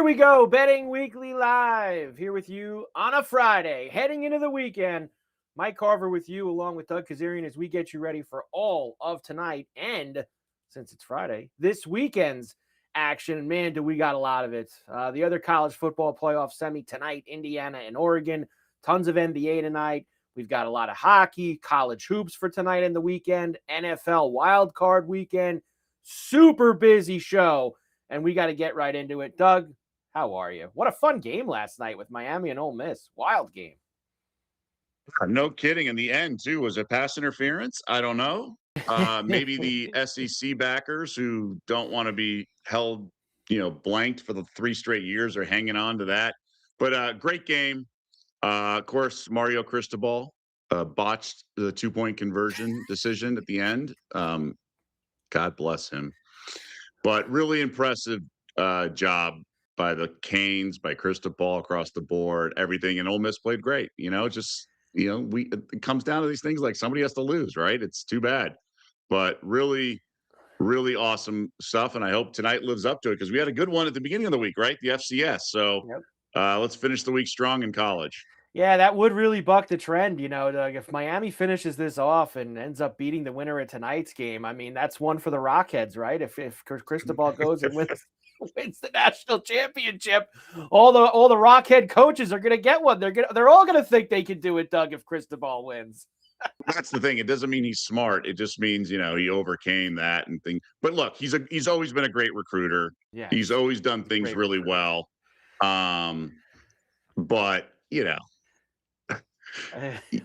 we go, Betting Weekly Live, here with you on a Friday, heading into the weekend. Mike Carver with you, along with Doug Kazarian, as we get you ready for all of tonight and, since it's Friday, this weekend's action. Man, do we got a lot of it. The other college football playoff semi tonight, Indiana and Oregon. Tons of NBA tonight. We've got a lot of hockey, college hoops for tonight and the weekend, NFL wild card weekend. Super busy show. And we got to get right into it. Doug, how are you? What a fun game last night with Miami and Ole Miss. Wild game. No kidding. In the end, too, was it pass interference? I don't know. Maybe the SEC backers who don't want to be held, blanked for the 3 straight years are hanging on to that. But great game. Of course, Mario Cristobal botched the 2-point conversion decision at the end. God bless him. But really impressive job by the Canes, by Cristobal across the board, everything. And Ole Miss played great. It comes down to these things like somebody has to lose, right? It's too bad. But really, really awesome stuff. And I hope tonight lives up to it because we had a good one at the beginning of the week, right? The FCS. So let's finish the week strong in college. Yeah, that would really buck the trend, Doug. If Miami finishes this off and ends up beating the winner of tonight's game, I mean, that's one for the Rockheads, right? If Cristobal goes and wins the national championship, all the Rockhead coaches are gonna get one. They're all gonna think they can do it, Doug, if Cristobal wins. That's the thing. It doesn't mean he's smart. It just means, he overcame that and thing. But look, he's always been a great recruiter. Yeah, He's always done things really well. But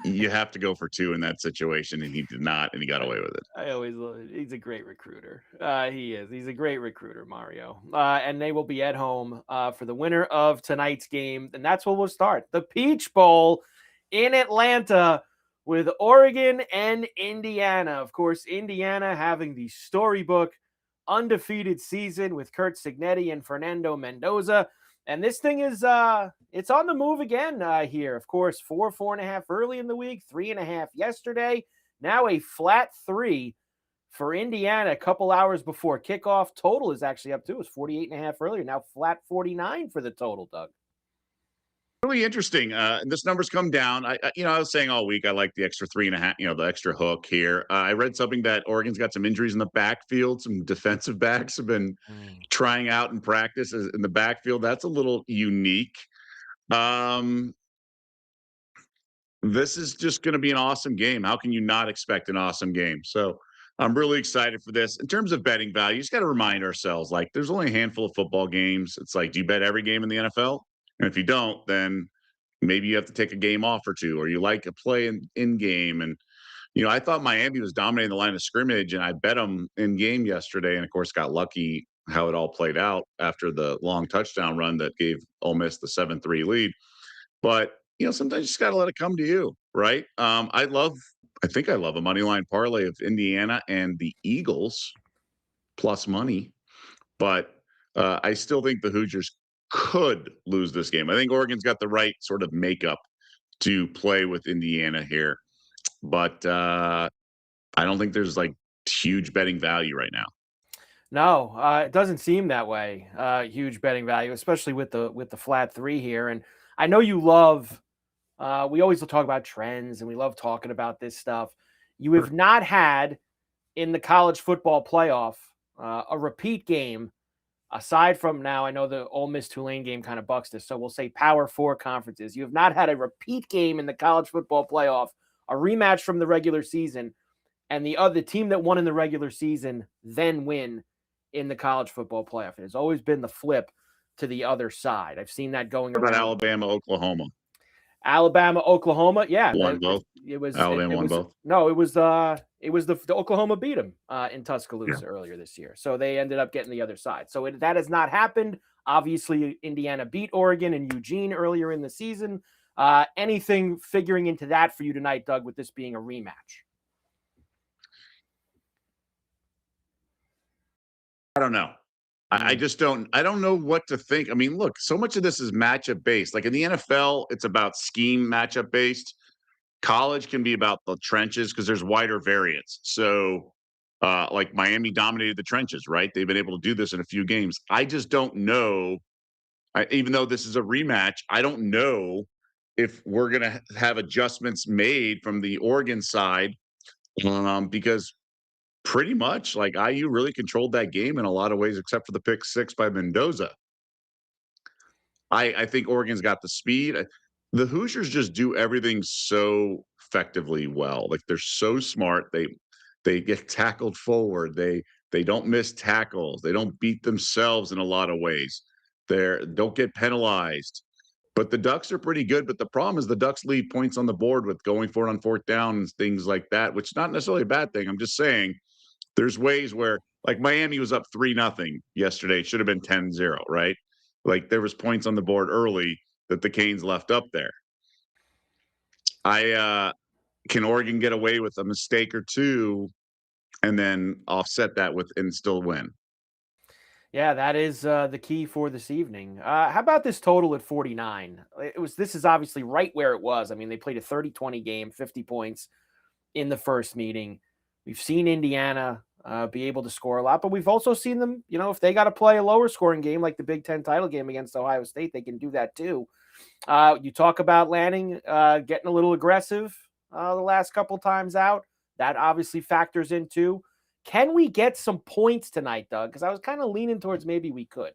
you have to go for 2 in that situation, and he did not, and he got away with it. I always love it. He's a great recruiter. He is. He's a great recruiter, Mario. And they will be at home for the winner of tonight's game, and that's where we'll start. The Peach Bowl in Atlanta with Oregon and Indiana. Of course, Indiana having the storybook undefeated season with Kurt Signetti and Fernando Mendoza. And this thing is it's on the move again here. Of course, 4.5 early in the week, 3.5 yesterday. Now a flat 3 for Indiana a couple hours before kickoff. Total is actually up too. It was 48.5 earlier. Now flat 49 for the total, Doug. Really interesting. This number's come down. I was saying all week I like the extra 3.5. The extra hook here. I read something that Oregon's got some injuries in the backfield. Some defensive backs have been trying out in practice in the backfield. That's a little unique. This is just going to be an awesome game. How can you not expect an awesome game? So I'm really excited for this. In terms of betting value, you just got to remind ourselves, like, there's only a handful of football games. It's like, do you bet every game in the NFL? And if you don't, then maybe you have to take a game off or two, or you like a play in game. And, I thought Miami was dominating the line of scrimmage, and I bet them in game yesterday. And of course, got lucky how it all played out after the long touchdown run that gave Ole Miss the 7-3 lead. But, sometimes you just got to let it come to you, right? I think I love a money line parlay of Indiana and the Eagles plus money. But I still think the Hoosiers could lose this game. I think Oregon's got the right sort of makeup to play with Indiana here. But I don't think there's like huge betting value right now. No, it doesn't seem that way. Huge betting value, especially with the flat 3 here. And I know you love. We always talk about trends, and we love talking about this stuff. You have not had in the college football playoff a repeat game. Aside from now, I know the Ole Miss Tulane game kind of bucks this, so we'll say Power 4 conferences. You have not had a repeat game in the college football playoff, a rematch from the regular season, and the team that won in the regular season then win in the college football playoff. It has always been the flip to the other side. I've seen that going around. What about Alabama, Oklahoma? Alabama, Oklahoma, yeah, won both. It was Alabama won both. No, it was the Oklahoma beat them in Tuscaloosa earlier this year, so they ended up getting the other side. So that has not happened. Obviously, Indiana beat Oregon and Eugene earlier in the season. Anything figuring into that for you tonight, Doug, with this being a rematch? I don't know. I just don't know what to think. I mean, look, so much of this is matchup based. Like in the NFL, it's about scheme matchup based. College can be about the trenches because there's wider variance. So like Miami dominated the trenches, right? They've been able to do this in a few games. I just don't know Even though this is a rematch, I don't know if we're going to have adjustments made from the Oregon side, because pretty much like IU really controlled that game in a lot of ways, except for the pick six by Mendoza. I think Oregon's got the speed. The Hoosiers just do everything so effectively well. Like they're so smart. They get tackled forward. They don't miss tackles. They don't beat themselves in a lot of ways. They don't get penalized. But the Ducks are pretty good. But the problem is the Ducks leave points on the board with going for it on fourth down and things like that, which is not necessarily a bad thing. I'm just saying there's ways where like Miami was up 3-0 yesterday. It should have been 10-0, right? Like there was points on the board early that the Canes left up there. I can Oregon get away with a mistake or two and then offset that with and still win? Yeah, that is the key for this evening. How about this total at 49? This is obviously right where it was. I mean, they played a 30-20 game, 50 points in the first meeting. We've seen Indiana be able to score a lot, but we've also seen them, if they got to play a lower scoring game like the Big Ten title game against Ohio State, they can do that too. You talk about Lanning getting a little aggressive the last couple times out. That obviously factors into. Can we get some points tonight, Doug? Because I was kind of leaning towards maybe we could.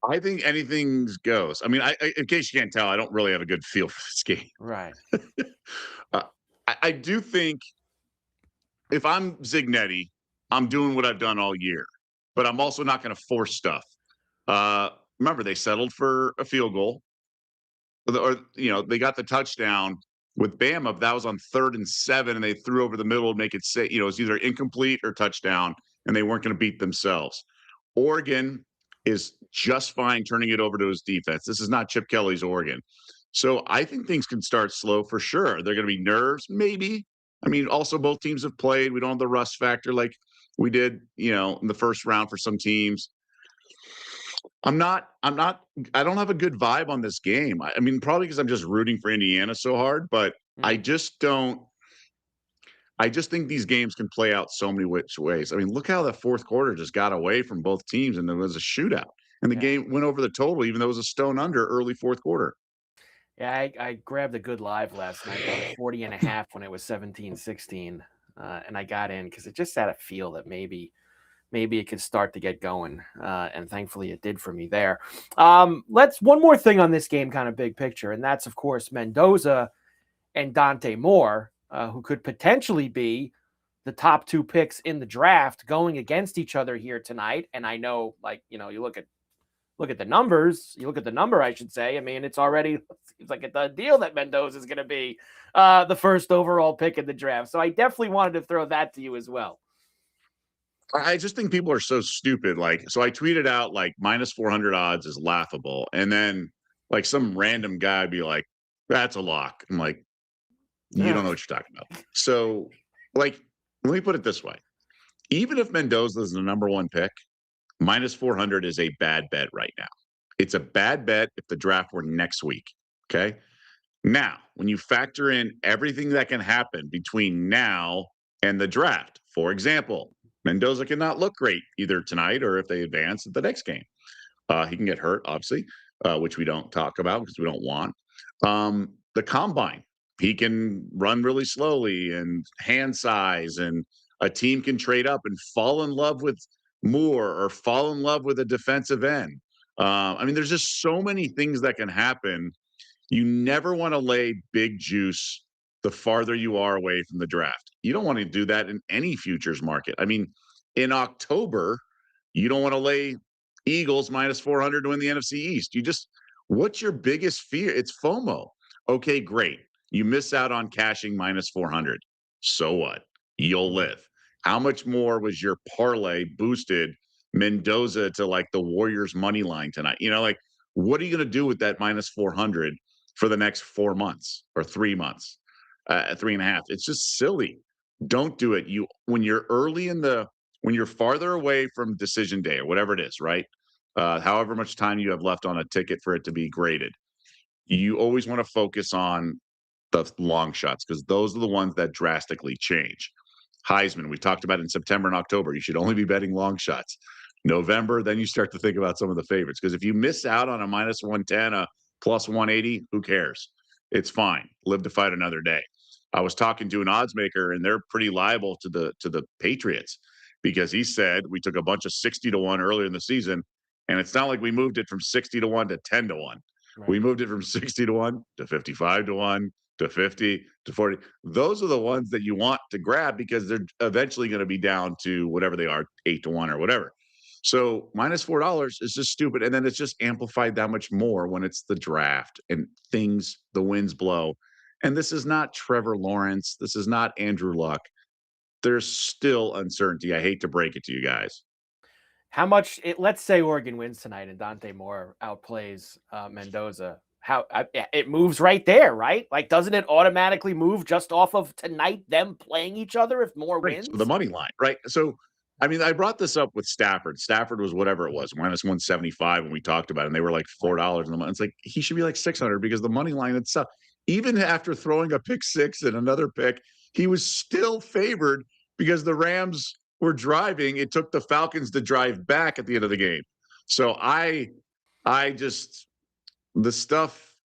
I think anything goes. I mean, in case you can't tell, I don't really have a good feel for this game. Right. uh, I do think if I'm Zignetti, I'm doing what I've done all year, but I'm also not going to force stuff. Remember, they settled for a field goal, or they got the touchdown with Bama. That was on 3rd and 7, and they threw over the middle to make it say, it's either incomplete or touchdown, and they weren't going to beat themselves. Oregon is just fine turning it over to his defense. This is not Chip Kelly's Oregon. So I think things can start slow for sure. They're going to be nerves, maybe. I mean, also both teams have played. We don't have the rust factor like we did, in the first round for some teams. I don't have a good vibe on this game. I mean, probably because I'm just rooting for Indiana so hard, but I just don't. I just think these games can play out so many which ways. I mean, look how the fourth quarter just got away from both teams and there was a shootout. And the game went over the total, even though it was a stone under early fourth quarter. Yeah, I grabbed a good live last night on 40.5 when it was 17-16. And I got in because it just had a feel that maybe it could start to get going. And thankfully it did for me there. One more thing on this game, kind of big picture. And that's, of course, Mendoza and Dante Moore, who could potentially be the top two picks in the draft going against each other here tonight. And I know, you look at the numbers, I should say. I mean, it's like a done deal that Mendoza is going to be the first overall pick in the draft. So I definitely wanted to throw that to you as well. I just think people are so stupid. So I tweeted out like minus 400 odds is laughable. And then like some random guy would be like, that's a lock. I'm like, you don't know what you're talking about. So like, let me put it this way. Even if Mendoza is the number one pick, minus 400 is a bad bet right now. It's a bad bet if the draft were next week. Okay. Now, when you factor in everything that can happen between now and the draft, for example, Mendoza cannot look great either tonight or if they advance at the next game. He can get hurt, obviously, which we don't talk about because we don't want. The combine, he can run really slowly and hand size, and a team can trade up and fall in love with Moore or fall in love with a defensive end. I mean, there's just so many things that can happen. You never want to lay big juice the farther you are away from the draft. You don't want to do that in any futures market. I mean, in October, you don't want to lay Eagles minus 400 to win the NFC East. What's your biggest fear? It's FOMO. Okay, great. You miss out on cashing minus 400. So what? You'll live. How much more was your parlay boosted Mendoza to like the Warriors money line tonight? What are you going to do with that minus 400 for the next 4 months or 3 months, 3.5? It's just silly. Don't do it. When you're farther away from decision day or whatever it is, right? However much time you have left on a ticket for it to be graded, you always want to focus on the long shots because those are the ones that drastically change. Heisman, we talked about in September and October. You should only be betting long shots. November, then you start to think about some of the favorites. Because if you miss out on a minus 110, a plus 180, who cares? It's fine. Live to fight another day. I was talking to an odds maker, and they're pretty liable to the Patriots because he said we took a bunch of 60-1 earlier in the season, and it's not like we moved it from 60-1 to 10-1. Right. We moved it from 60-1 to 55-1 to 50 to 40. Those are the ones that you want to grab because they're eventually going to be down to whatever they are, 8-1 or whatever. So minus $4 is just stupid. And then it's just amplified that much more when it's the draft and the winds blow. And this is not Trevor Lawrence. This is not Andrew Luck. There's still uncertainty. I hate to break it to you guys. How much? Let's say Oregon wins tonight and Dante Moore outplays Mendoza. It moves right there, right? Like, doesn't it automatically move just off of tonight them playing each other if Moore Right. wins? So the money line, right? So, I mean, I brought this up with Stafford. Stafford was whatever it was, minus 175 when we talked about it, and they were like $4 in the month. It's like he should be like 600 because the money line itself, even after throwing a pick six and another pick, he was still favored because the Rams were driving. It took the Falcons to drive back at the end of the game. So I just the stuff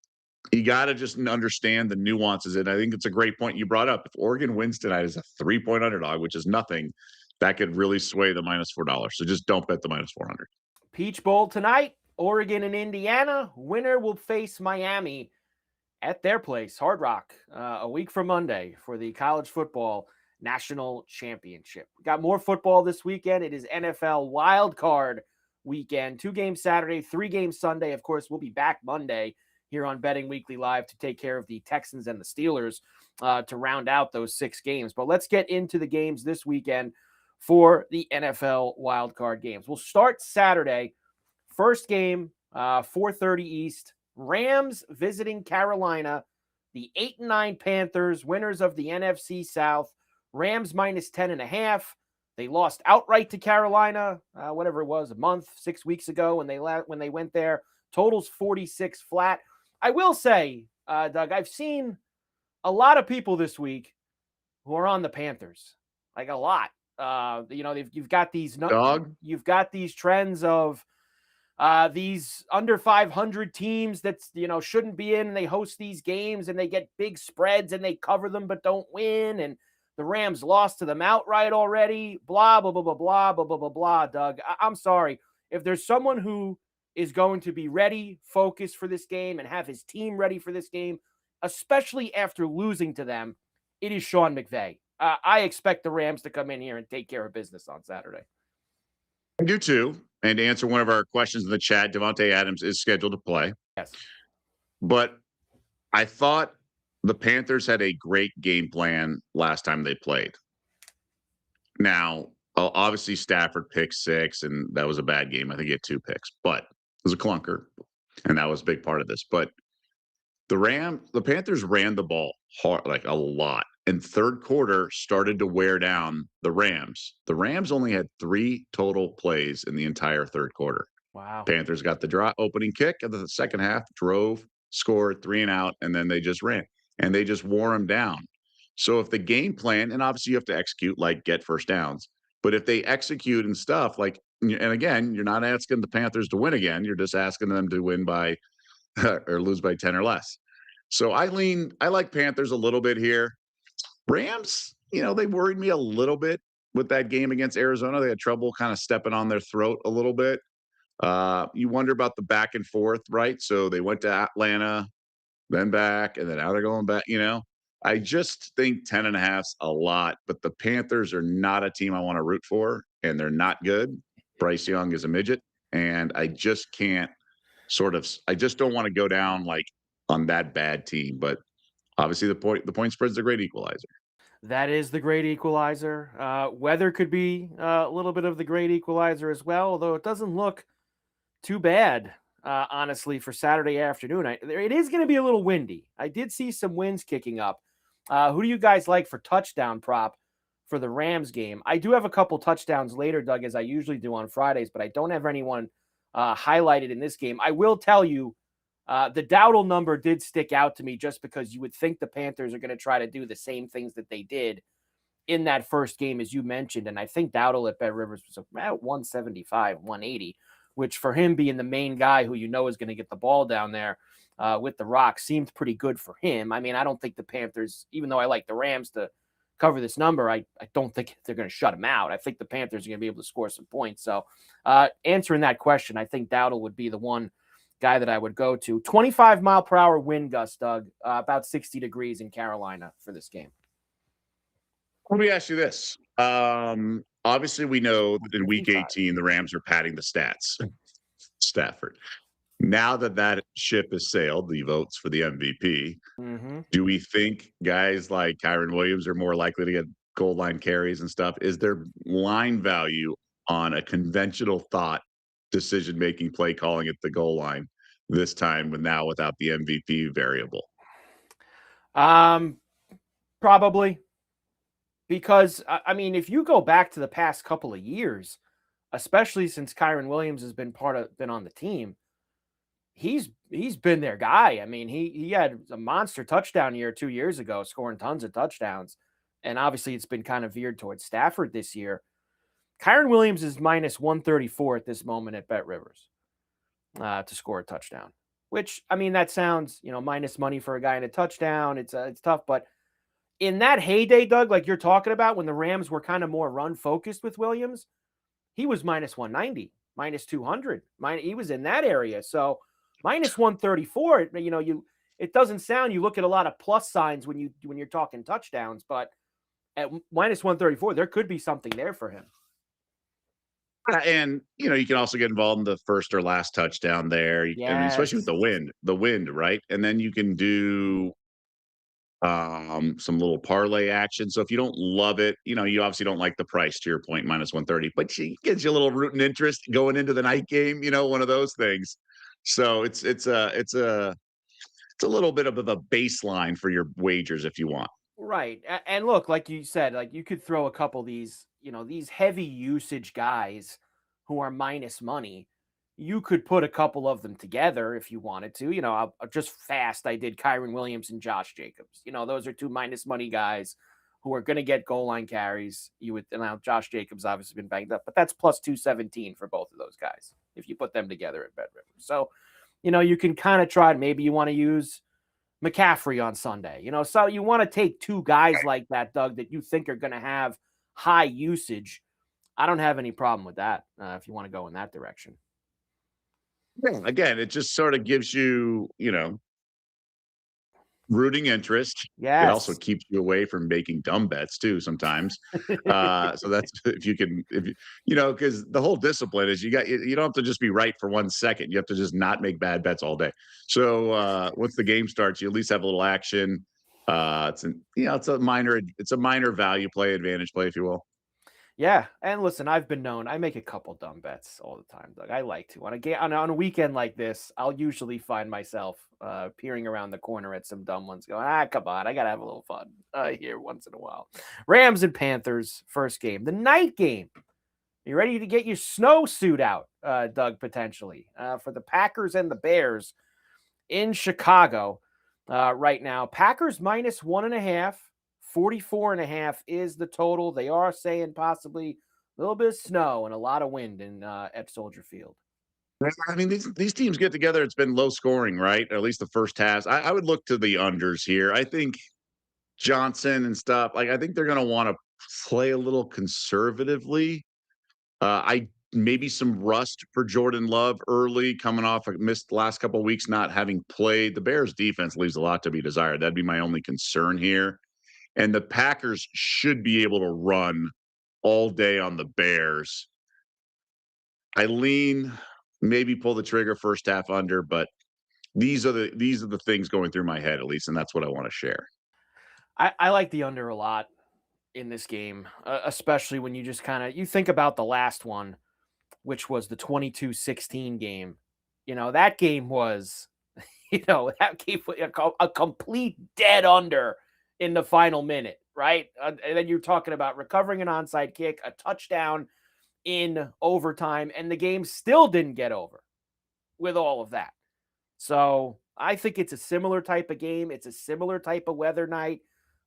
you got to just understand the nuances. And I think it's a great point you brought up. If Oregon wins tonight as a 3-point underdog, which is nothing, that could really sway the minus $4. So just don't bet the minus 400. Peach Bowl tonight, Oregon and Indiana. Winner will face Miami at their place, Hard Rock, a week from Monday for the college football national championship. We got more football this weekend. It is NFL wild card weekend. 2 games Saturday, 3 games Sunday. Of course, we'll be back Monday here on Betting Weekly Live to take care of the Texans and the Steelers to round out those 6 games. But let's get into the games this weekend for the NFL wildcard games. We'll start Saturday. First game, 4:30 East. Rams visiting Carolina. The 8-9 Panthers, winners of the NFC South. Rams minus 10.5. They lost outright to Carolina, whatever it was, a month, 6 weeks ago when they went there. Totals 46 flat. I will say, Doug, I've seen a lot of people this week who are on the Panthers, like a lot. You've got these trends of these under 500 teams that shouldn't be in. And they host these games and they get big spreads and they cover them but don't win. And the Rams lost to them outright already. Blah blah blah blah blah blah blah blah blah. Doug, I'm sorry if there's someone who is going to be ready, focused for this game, and have his team ready for this game, especially after losing to them, it is Sean McVay. I expect the Rams to come in here and take care of business on Saturday. I do too. And to answer one of our questions in the chat, Devontae Adams is scheduled to play. Yes. But I thought the Panthers had a great game plan last time they played. Now, obviously Stafford picked 6, and that was a bad game. I think he had 2 picks, but it was a clunker, and that was a big part of this. But the Panthers ran the ball hard, like a lot, and third quarter started to wear down the Rams. The Rams only had 3 total plays in the entire third quarter. Wow. Panthers got the opening kick of the second half, drove, scored 3 and out, and then they just ran, and they just wore them down. So if the game plan, and obviously you have to execute, like get first downs, but if they execute and stuff like, and again, you're not asking the Panthers to win again, you're just asking them to win by or lose by 10 or less. So I like Panthers a little bit here. Rams, they worried me a little bit with that game against Arizona. They had trouble kind of stepping on their throat a little bit. You wonder about the back and forth, right? So they went to Atlanta, then back, and then now they're going back, I just think 10.5's a lot, but the Panthers are not a team I want to root for, and they're not good. Bryce Young is a midget, and I just can't I just don't want to go down like on that bad team. But obviously the point spread is a great equalizer. That is the great equalizer. Weather could be a little bit of the great equalizer as well, although it doesn't look too bad, honestly, for Saturday afternoon. It is going to be a little windy. I did see some winds kicking up. Who do you guys like for touchdown prop for the Rams game? I do have a couple touchdowns later, Doug, as I usually do on Fridays, but I don't have anyone highlighted in this game. I will tell you, the Dowdle number did stick out to me just because you would think the Panthers are going to try to do the same things that they did in that first game, as you mentioned. And I think Dowdle at BetRivers was about 175, 180, which for him being the main guy who is going to get the ball down there with the Rock seemed pretty good for him. I mean, I don't think the Panthers, even though I like the Rams to cover this number, I don't think they're going to shut him out. I think the Panthers are going to be able to score some points. So answering that question, I think Dowdle would be the one guy that I would go to. 25-mile-per-hour wind gust, Doug, about 60 degrees in Carolina for this game. Let me ask you this. Obviously, we know that in week 55. 18, the Rams are padding the stats. Stafford. Now that that ship has sailed, the votes for the MVP, Mm-hmm. do we think guys like Kyron Williams are more likely to get goal line carries and stuff? Is there line value on a conventional thought decision making play calling at the goal line this time without the MVP variable? Probably. Because, I mean, if you go back to the past couple of years, especially since Kyron Williams has been on the team, he's been their guy. I mean, he had a monster touchdown year 2 years ago, scoring tons of touchdowns. And obviously it's been kind of veered towards Stafford this year. Kyron Williams is minus 134 at this moment at BetRivers to score a touchdown, which, I mean, that sounds, minus money for a guy in a touchdown. It's tough, but in that heyday, Doug, like you're talking about, when the Rams were kind of more run focused with Williams, he was minus 190, minus 200. He was in that area. So minus 134, it doesn't sound, you look at a lot of plus signs when you're talking touchdowns, but at minus 134, there could be something there for him. And you can also get involved in the first or last touchdown there. I mean, especially with Yes. the wind, right? And then you can do some little parlay action. So if you don't love it, you obviously don't like the price, to your point, minus 130, but she gives you a little rooting interest going into the night game, one of those things. So it's a little bit of a baseline for your wagers if you want. Right. And look, like you said, like you could throw a couple of these, these heavy usage guys who are minus money. You could put a couple of them together if you wanted to. Just fast, I did Kyron Williams and Josh Jacobs. Those are two minus money guys who are going to get goal line carries. Now Josh Jacobs obviously been banged up, but that's plus 217 for both of those guys if you put them together at BetRivers. So, you can kind of try. Maybe you want to use McCaffrey on Sunday. So you want to take two guys like that, Doug, that you think are going to have high usage. I don't have any problem with that if you want to go in that direction. Yeah. Again, it just sort of gives you, rooting interest. It also Yes. keeps you away from making dumb bets too sometimes. So that's if you can, because the whole discipline is you don't have to just be right for 1 second. You have to just not make bad bets all day. So once the game starts, you at least have a little action. It's a minor value play, advantage play, if you will. Yeah, and listen, I've been known. I make a couple dumb bets all the time, Doug. I like to on a weekend like this. I'll usually find myself peering around the corner at some dumb ones, going, come on, I gotta have a little fun here once in a while. Rams and Panthers first game, the night game. You ready to get your snowsuit out, Doug? Potentially for the Packers and the Bears in Chicago right now. Packers minus 1.5. 44.5 is the total. They are saying possibly a little bit of snow and a lot of wind in at Soldier Field. I mean, these teams get together. It's been low scoring, right? Or at least the first half. I would look to the unders here. I think Johnson and stuff. Like, I think they're going to want to play a little conservatively. I maybe some rust for Jordan Love early, coming off a missed last couple of weeks, not having played. The Bears defense leaves a lot to be desired. That'd be my only concern here. And the Packers should be able to run all day on the Bears. I lean, maybe pull the trigger first half under, but these are the things going through my head, at least, and that's what I want to share. I like the under a lot in this game, especially when you just you think about the last one, which was the 22-16 game. That game was, that game was a complete dead under in the final minute, right? And then you're talking about recovering an onside kick, a touchdown in overtime, and the game still didn't get over with all of that. So I think it's a similar type of game. It's a similar type of weather night.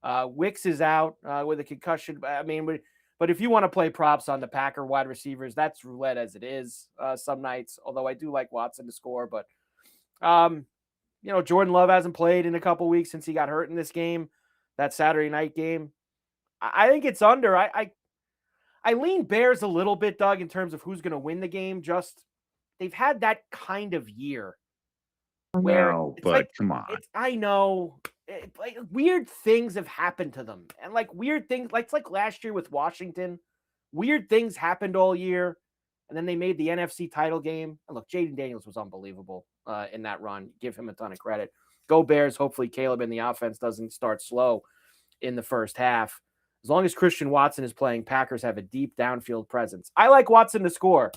Wicks is out with a concussion. I mean, but if you want to play props on the Packer wide receivers, that's roulette as it is some nights. Although I do like Watson to score, but Jordan Love hasn't played in a couple weeks since he got hurt in this game, that Saturday night game. I think it's under. I lean Bears a little bit, Doug, in terms of who's going to win the game. Just they've had that kind of year where No, it's but like come on. I know like weird things have happened to them, and like weird things, like it's like last year with Washington. Weird things happened all year, and then they made the NFC title game. And look, Jaden Daniels was unbelievable in that run. Give him a ton of credit. Go Bears. Hopefully, Caleb in the offense doesn't start slow in the first half. As long as Christian Watson is playing, Packers have a deep downfield presence. I like Watson to score,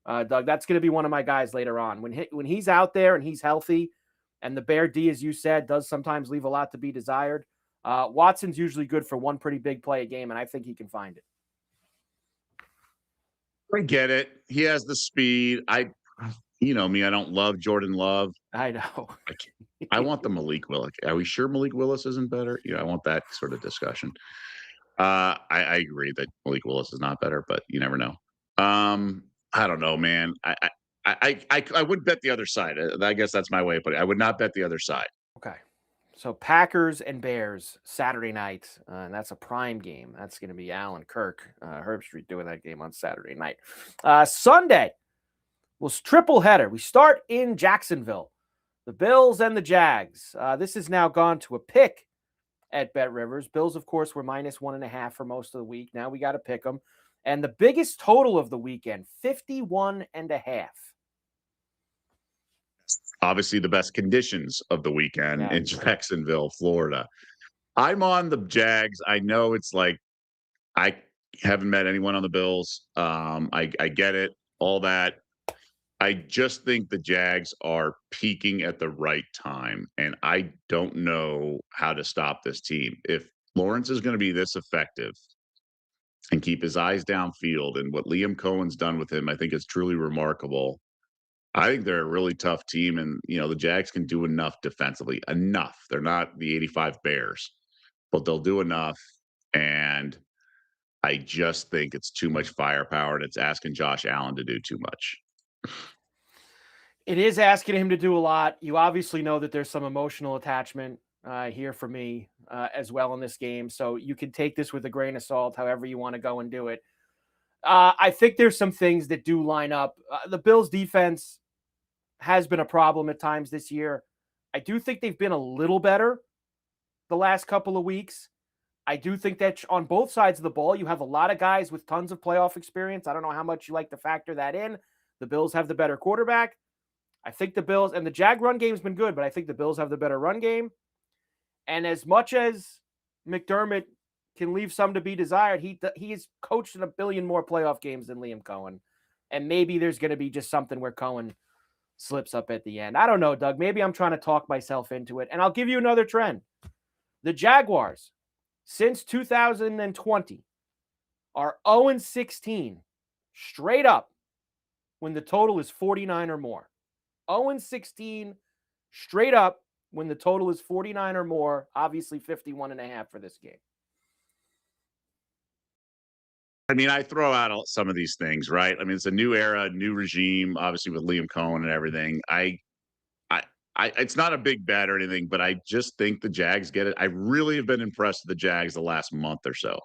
Doug. That's going to be one of my guys later on. When he's out there and he's healthy, and the Bear D, as you said, does sometimes leave a lot to be desired, Watson's usually good for one pretty big play a game, and I think he can find it. I get it. He has the speed. You know me, I don't love Jordan Love. I know. I want the Malik Willis. Are we sure Malik Willis isn't better? I want that sort of discussion. I agree that Malik Willis is not better, but you never know. I don't know, man. I would bet the other side. I guess that's my way of putting it. I would not bet the other side. Okay. So Packers and Bears Saturday night, and that's a prime game. That's going to be Allen Kirk, Herb Street doing that game on Saturday night. Sunday was triple header. We start in Jacksonville, the Bills and the Jags. This has now gone to a pick at BetRivers. Bills, of course, were -1.5 for most of the week. Now we got to pick them. And the biggest total of the weekend, 51.5. Obviously, the best conditions of the weekend in Jacksonville, Florida. I'm on the Jags. I know it's like I haven't met anyone on the Bills. I get it, all that. I just think the Jags are peaking at the right time, and I don't know how to stop this team. If Lawrence is going to be this effective and keep his eyes downfield, and what Liam Cohen's done with him, I think is truly remarkable. I think they're a really tough team, and the Jags can do enough defensively. Enough. They're not the 85 Bears, but they'll do enough. And I just think it's too much firepower, and it's asking Josh Allen to do too much. It is asking him to do a lot. You obviously know that there's some emotional attachment here for me as well in this game. So you can take this with a grain of salt, however you want to go and do it. I think there's some things that do line up. The Bills defense has been a problem at times this year. I do think they've been a little better the last couple of weeks. I do think that on both sides of the ball, you have a lot of guys with tons of playoff experience. I don't know how much you like to factor that in. The Bills have the better quarterback. I think the Bills and the Jag run game's been good, but I think the Bills have the better run game. And as much as McDermott can leave some to be desired, he has coached in a billion more playoff games than Liam Cohen. And maybe there's going to be just something where Cohen slips up at the end. I don't know, Doug. Maybe I'm trying to talk myself into it. And I'll give you another trend. The Jaguars, since 2020, are 0-16 straight up when the total is 49 or more. 0-16 straight up when the total is 49 or more, obviously 51.5 for this game. I mean, I throw out some of these things, right? I mean, it's a new era, new regime, obviously with Liam Cohen and everything. It's not a big bet or anything, but I just think the Jags get it. I really have been impressed with the Jags the last month or so.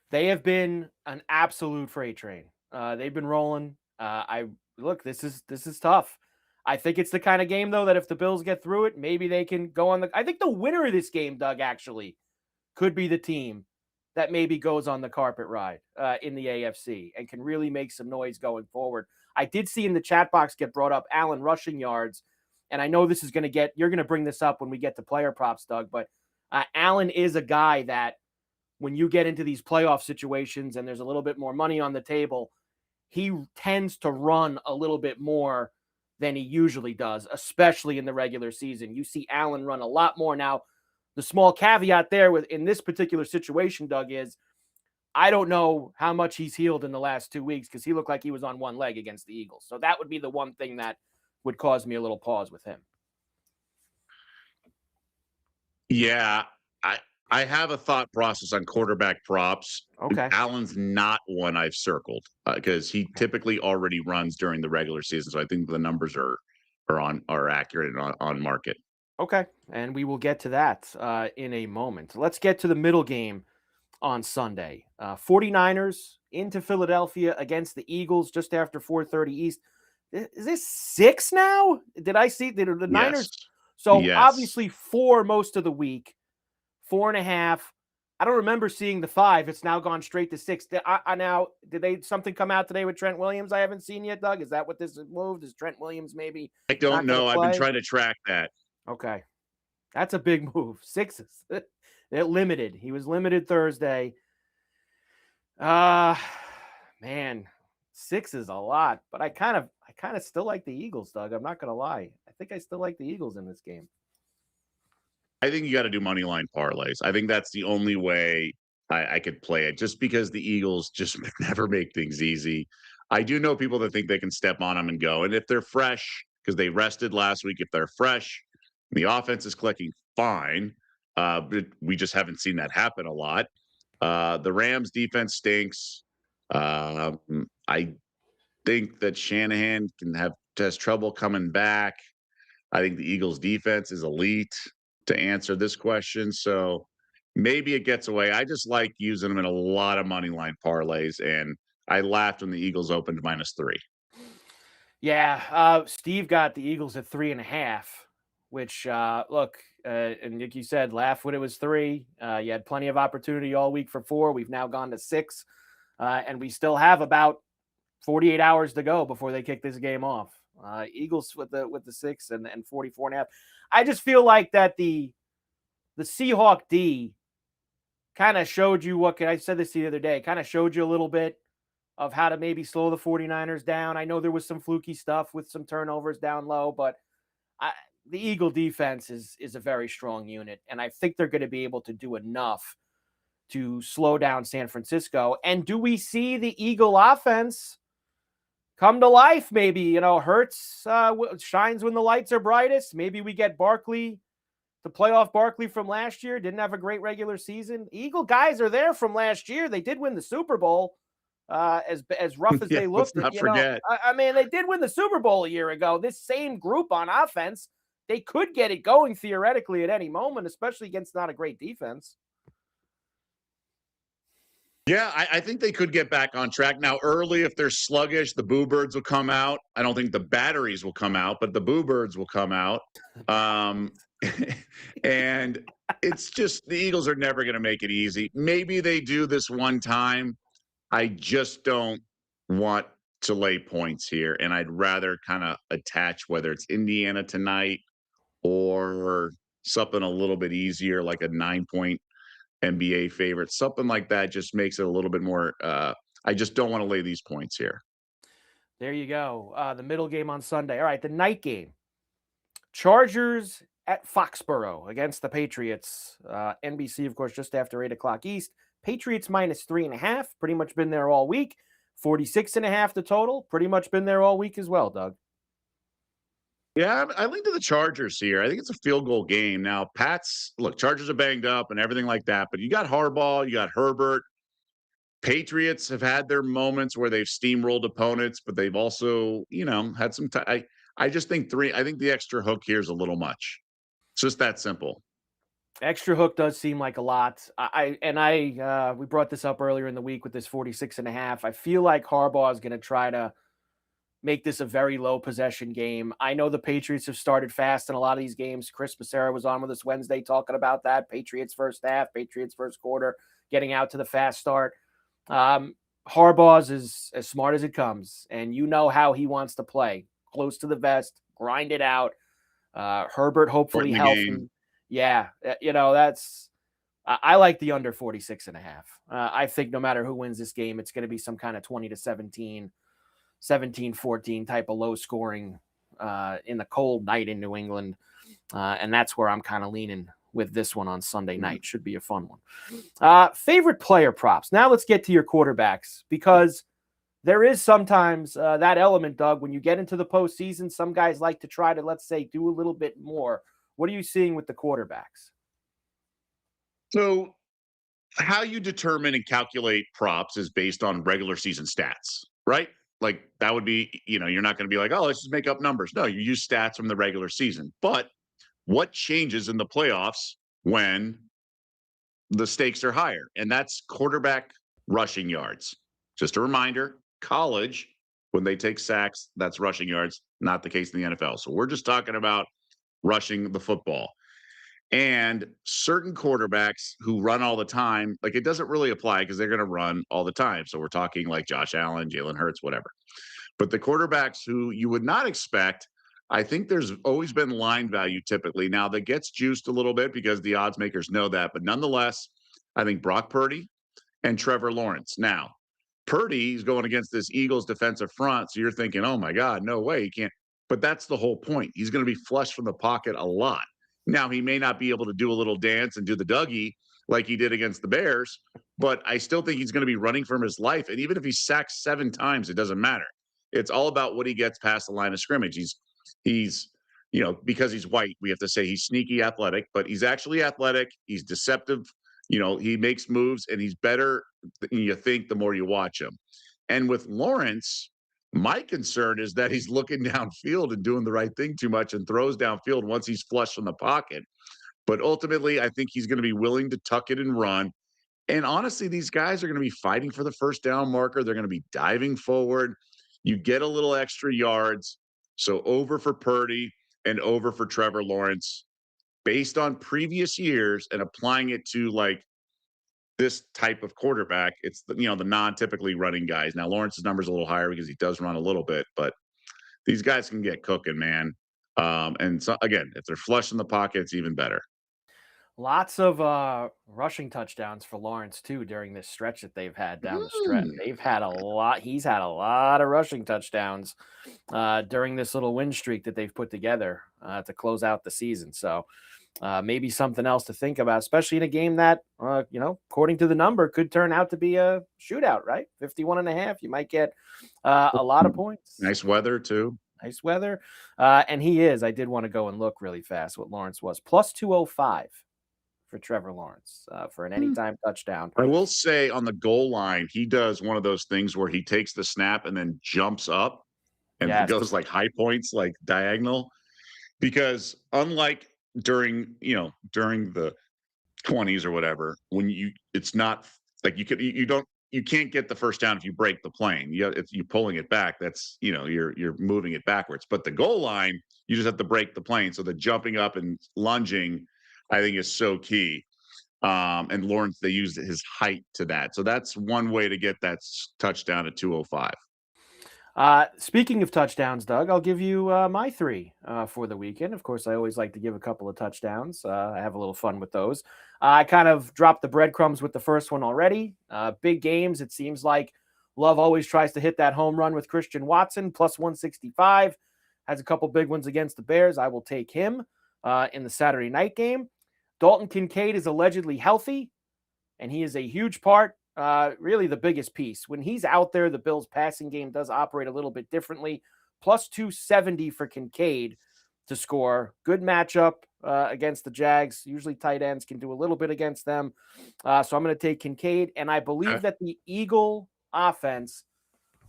They have been an absolute freight train. They've been rolling. This is tough. I think it's the kind of game, though, that if the Bills get through it, maybe they can go on I think the winner of this game, Doug, actually could be the team that maybe goes on the carpet ride in the AFC and can really make some noise going forward. I did see in the chat box get brought up Allen rushing yards, and I know this is you're going to bring this up when we get to player props, Doug, but Allen is a guy that when you get into these playoff situations and there's a little bit more money on the table, he tends to run a little bit more than he usually does, especially in the regular season. You see Allen run a lot more. Now, the small caveat there in this particular situation, Doug, is I don't know how much he's healed in the last 2 weeks because he looked like he was on one leg against the Eagles. So that would be the one thing that would cause me a little pause with him. Yeah, I have a thought process on quarterback props. Okay. Allen's not one I've circled because he Okay. typically already runs during the regular season. So I think the numbers are accurate and on market. Okay. And we will get to that in a moment. Let's get to the middle game on Sunday. 49ers into Philadelphia against the Eagles just after 4:30 East. Is this 6 now? Did I see the Yes. Niners? So Yes. obviously 4 most of the week, 4.5. I don't remember seeing the 5. It's now gone straight to 6. Did something come out today with Trent Williams I haven't seen yet, Doug? Is that what this has moved? Is Trent Williams maybe I don't not going to know. I've been play? trying to track that. Okay. That's a big move. 6 is they're limited. He was limited Thursday. Uh man, 6 is a lot, but I kind of still like the Eagles, Doug. I'm not gonna lie. I think I still like the Eagles in this game. I think you got to do money line parlays. I think that's the only way I could play it, just because the Eagles just never make things easy. I do know people that think they can step on them and go, and if they're fresh because they rested last week, if they're fresh, the offense is clicking fine. But we just haven't seen that happen a lot. The Rams defense stinks. I think that Shanahan has trouble coming back. I think the Eagles defense is elite to answer this question. So maybe it gets away. I just like using them in a lot of money line parlays. And I laughed when the Eagles opened -3. Yeah, Steve got the Eagles at 3.5, which look, and like you said, laugh when it was 3. You had plenty of opportunity all week for 4. We've now gone to 6, and we still have about 48 hours to go before they kick this game off. Eagles with the 6 and 44.5. I just feel like that the Seahawk D kind of showed you what I said this the other day, kind of showed you a little bit of how to maybe slow the 49ers down. I know there was some fluky stuff with some turnovers down low, but the Eagle defense is a very strong unit, and I think they're going to be able to do enough to slow down San Francisco. And do we see the Eagle offense come to life? Maybe, Hurts shines when the lights are brightest. Maybe we get Barkley, the playoff Barkley from last year. Didn't have a great regular season. Eagle guys are there from last year. They did win the Super Bowl. As rough as Yeah, they let's looked, not forget. I mean, they did win the Super Bowl a year ago. This same group on offense, they could get it going theoretically at any moment, especially against not a great defense. Yeah, I think they could get back on track. Now, early, if they're sluggish, the Boo Birds will come out. I don't think the batteries will come out, but the Boo Birds will come out. Um, and it's just the Eagles are never going to make it easy. Maybe they do this one time. I just don't want to lay points here. And I'd rather kind of attach whether it's Indiana tonight or something a little bit easier, like a 9-point NBA favorite, something like that just makes it a little bit more. I just don't want to lay these points here. There you go. The middle game on Sunday. All right, the night game. Chargers at Foxborough against the Patriots. NBC, of course, just after 8 o'clock East. Patriots -3.5. Pretty much been there all week. 46.5 the total. Pretty much been there all week as well, Doug. Yeah, I lean to the Chargers here. I think it's a field goal game. Now, Chargers are banged up and everything like that, but you got Harbaugh, you got Herbert. Patriots have had their moments where they've steamrolled opponents, but they've also, had some time. I just think I think the extra hook here is a little much. It's just that simple. Extra hook does seem like a lot. We brought this up earlier in the week with this 46.5. I feel like Harbaugh is going to try to make this a very low possession game. I know the Patriots have started fast in a lot of these games. Chris Becerra was on with us Wednesday talking about that. Patriots first half, Patriots first quarter, getting out to the fast start. Harbaugh's is as smart as it comes, and you know how he wants to play. Close to the vest, grind it out. Herbert hopefully healthy. Yeah, I like the under 46.5. I think no matter who wins this game, it's going to be some kind of 20-17, 17-14 type of low scoring in the cold night in New England. And that's where I'm kind of leaning with this one on Sunday night. Should be a fun one. Favorite player props. Now let's get to your quarterbacks, because there is sometimes that element, Doug, when you get into the postseason, some guys like to try to, let's say, do a little bit more. What are you seeing with the quarterbacks? So, how you determine and calculate props is based on regular season stats, right? Like that would be, you're not going to be like, oh, let's just make up numbers. No, you use stats from the regular season. But what changes in the playoffs when the stakes are higher? And that's quarterback rushing yards. Just a reminder, college, when they take sacks, that's rushing yards, not the case in the NFL. So we're just talking about rushing the football. And certain quarterbacks who run all the time, like it doesn't really apply because they're going to run all the time. So we're talking like Josh Allen, Jalen Hurts, whatever. But the quarterbacks who you would not expect, I think there's always been line value typically. Now that gets juiced a little bit because the odds makers know that. But nonetheless, I think Brock Purdy and Trevor Lawrence. Now, Purdy's going against this Eagles defensive front. So you're thinking, oh my God, no way. He can't. But that's the whole point. He's going to be flush from the pocket a lot. Now, he may not be able to do a little dance and do the Dougie like he did against the Bears, but I still think he's going to be running from his life. And even if he's sacked 7 times, it doesn't matter. It's all about what he gets past the line of scrimmage. He's because he's white, we have to say he's sneaky athletic, but he's actually athletic. He's deceptive. He makes moves and he's better than you think the more you watch him. And with Lawrence, my concern is that he's looking downfield and doing the right thing too much and throws downfield once he's flush from the pocket. But ultimately, I think he's going to be willing to tuck it and run. And honestly, these guys are going to be fighting for the first down marker. They're going to be diving forward. You get a little extra yards. So over for Purdy and over for Trevor Lawrence based on previous years and applying it to like this type of quarterback. It's the non-typically running guys. Now Lawrence's number's a little higher because he does run a little bit, but these guys can get cooking, man. And so again, if they're flush in the pocket, it's even better. Lots of rushing touchdowns for Lawrence too during this stretch that they've had down the stretch. They've had a lot. He's had a lot of rushing touchdowns during this little win streak that they've put together to close out the season. So maybe something else to think about, especially in a game that, according to the number, could turn out to be a shootout, right? 51.5. You might get a lot of points. Nice weather too. Nice weather. And I did want to go and look really fast what Lawrence was. Plus 205 for Trevor Lawrence for an anytime touchdown. I will say on the goal line, he does one of those things where he takes the snap and then jumps up and goes like high points, like diagonal. Because unlike during the 20s or whatever, when it's not like you can't get the first down if you break the plane. If you're pulling it back, that's you're moving it backwards. But the goal line, you just have to break the plane. So the jumping up and lunging, I think, is so key. And Lawrence, they used his height to that. So that's one way to get that touchdown at 205. Speaking of touchdowns, Doug, I'll give you my 3 for the weekend. Of course, I always like to give a couple of touchdowns. I have a little fun with those. I kind of dropped the breadcrumbs with the first one already. Big games. It seems like Love always tries to hit that home run with Christian Watson, plus 165. Has a couple big ones against the Bears. I will take him in the Saturday night game. Dalton Kincaid is allegedly healthy, and he is a huge part, really the biggest piece. When he's out there, the Bills' passing game does operate a little bit differently. Plus 270 for Kincaid to score. Good matchup against the Jags. Usually tight ends can do a little bit against them. So I'm going to take Kincaid, and I believe that the Eagle offense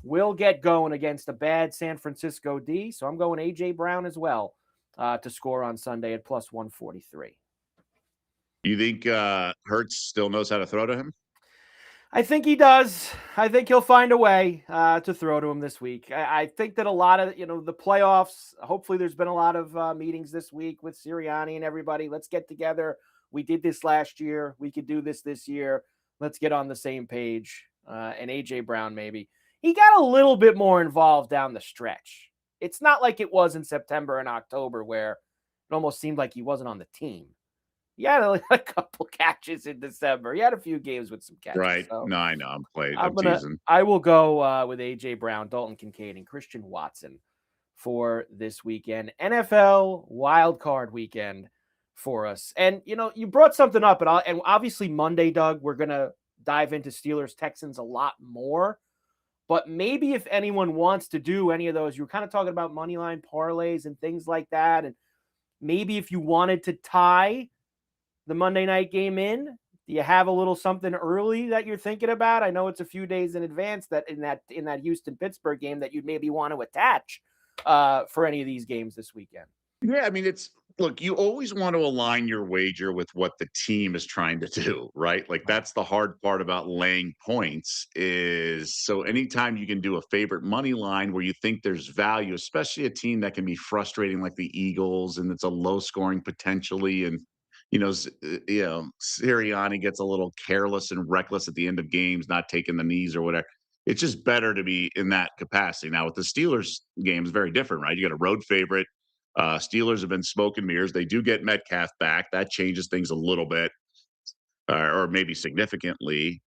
will get going against a bad San Francisco D. So I'm going A.J. Brown as well to score on Sunday at plus 143. You think Hurts still knows how to throw to him? I think he does. I think he'll find a way to throw to him this week. I think that a lot of, the playoffs, hopefully there's been a lot of meetings this week with Sirianni and everybody. Let's get together. We did this last year. We could do this year. Let's get on the same page. And A.J. Brown, maybe. He got a little bit more involved down the stretch. It's not like it was in September and October where it almost seemed like he wasn't on the team. He had a couple catches in December. He had a few games with some catches. Right. So no, I know. I'm playing. I'm teasing. I will go with A.J. Brown, Dalton Kincaid, and Christian Watson for this weekend. NFL wild card weekend for us. And, you brought something up, and obviously Monday, Doug, we're going to dive into Steelers-Texans a lot more. But maybe if anyone wants to do any of those, you were kind of talking about moneyline parlays and things like that. And maybe if you wanted to tie the Monday night game in Do you have a little something early that you're thinking about? I know it's a few days in advance that in that Houston Pittsburgh game that you'd maybe want to attach for any of these games this weekend. Yeah, I mean, it's look, you always want to align your wager with what the team is trying to do, right? Like Right. that's the hard part about laying points is so anytime you can do a favorite money line where you think there's value, especially a team that can be frustrating like the Eagles and it's a low scoring potentially and Sirianni gets a little careless and reckless at the end of games, not taking the knees or whatever. It's just better to be in that capacity. Now with the Steelers game is very different, right? You got a road favorite. Steelers have been smoke and mirrors. They do get Metcalf back. That changes things a little bit, or maybe significantly.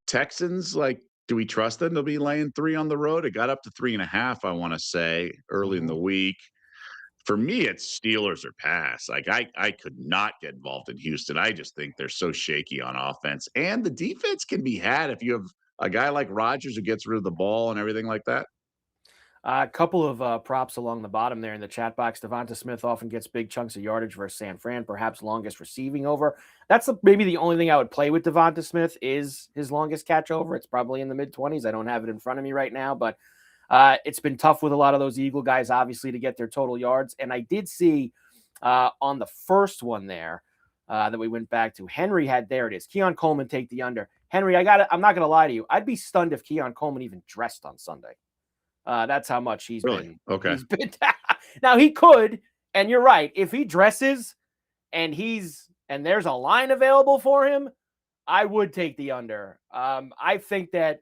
Texans, like, do we trust them? They'll be laying 3 on the road. It got up to 3.5, I want to say, early in Mm-hmm. the week. For me, it's Steelers or pass. Like I could not get involved in Houston. I just think they're so shaky on offense, and the defense can be had if you have a guy like Rodgers who gets rid of the ball and everything like that. A couple of props along the bottom there in the chat box. Devonta Smith often gets big chunks of yardage versus San Fran, perhaps longest receiving over. That's maybe the only thing I would play with Devonta Smith is his longest catch over. It's probably in the mid-20s. I don't have it in front of me right now, but it's been tough with a lot of those Eagle guys, obviously, to get their total yards. And I did see on the first one there that we went back to, Henry had, there it is, Keon Coleman take the under. Henry, I'm not going to lie to you. I'd be stunned if Keon Coleman even dressed on Sunday. That's how much he's Really? been. Okay. He's been. Now he could, and you're right. If he dresses, and there's a line available for him, I would take the under. I think that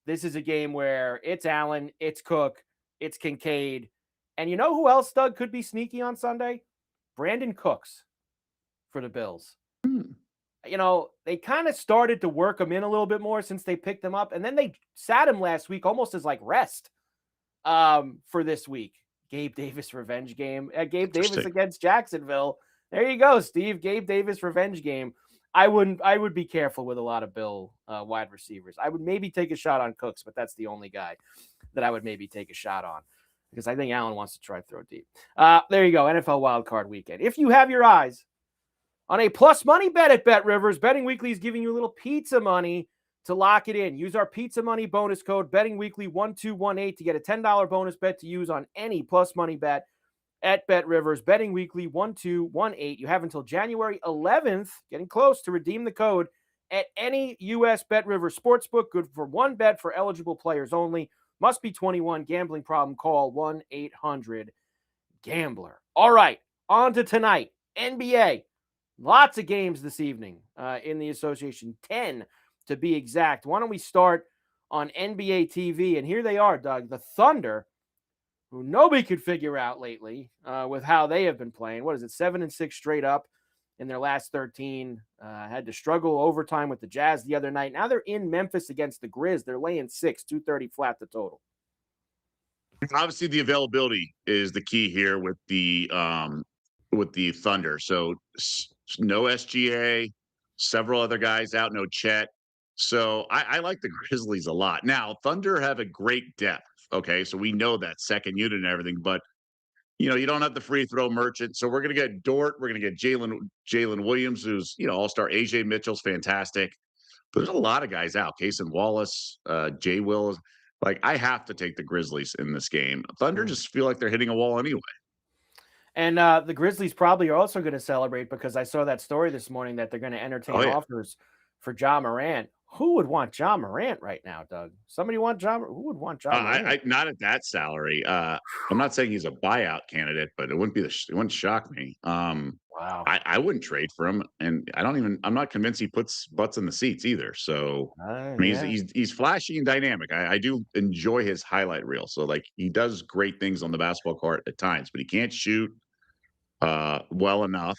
this is a game where it's Allen, it's Cook, it's Kincaid, and you know who else, Doug, could be sneaky on Sunday? Brandon Cooks for the Bills. Hmm. You know, they kind of started to work him in a little bit more since they picked him up, and then they sat him last week almost as like rest for this week. Gabe Davis revenge game. Gabe Davis Interesting. against Jacksonville. There you go, Steve. Gabe Davis revenge game. I would be careful with a lot of Bill wide receivers. I would maybe take a shot on Cooks, but that's the only guy that I would maybe take a shot on because I think Allen wants to try throw deep. There you go, NFL wildcard weekend. If you have your eyes on a plus money bet at BetRivers, Betting Weekly is giving you a little pizza money to lock it in. Use our pizza money bonus code bettingweekly1218 to get a $10 bonus bet to use on any plus money bet at BetRivers. Betting Weekly 1218. You have until January 11th, getting close, to redeem the code at any U.S. BetRivers sportsbook. Good for one bet for eligible players only. Must be 21. Gambling problem? Call 1-800-GAMBLER. All right, on to tonight. NBA. Lots of games this evening in the association. 10 to be exact. Why don't we start on NBA TV? And here they are, Doug. The Thunder, who nobody could figure out lately with how they have been playing. What is it, 7-6 straight up in their last 13. Had to struggle overtime with the Jazz the other night. Now they're in Memphis against the Grizz. They're laying 6, 230 flat the total. Obviously, the availability is the key here with the Thunder. So no SGA, several other guys out, no Chet. So I like the Grizzlies a lot. Now, Thunder have a great depth. Okay, so we know that second unit and everything, but you don't have the free throw merchant. So we're gonna get Dort, we're gonna get Jalen Williams, who's all-star. AJ Mitchell's fantastic. But there's a lot of guys out. Cason Wallace, Jay Will. Like, I have to take the Grizzlies in this game. Thunder just feel like they're hitting a wall anyway. And the Grizzlies probably are also going to celebrate because I saw that story this morning that they're going to entertain Oh, yeah. offers for Ja Morant. Who would want Ja Morant right now, Doug? Somebody want Ja? Who would want Ja Morant? I not at that salary. I'm not saying he's a buyout candidate, but it wouldn't shock me. Wow. I wouldn't trade for him, and I'm not convinced he puts butts in the seats either. So I mean, Yeah. he's flashy and dynamic. I do enjoy his highlight reel. So like he does great things on the basketball court at times, but he can't shoot well enough,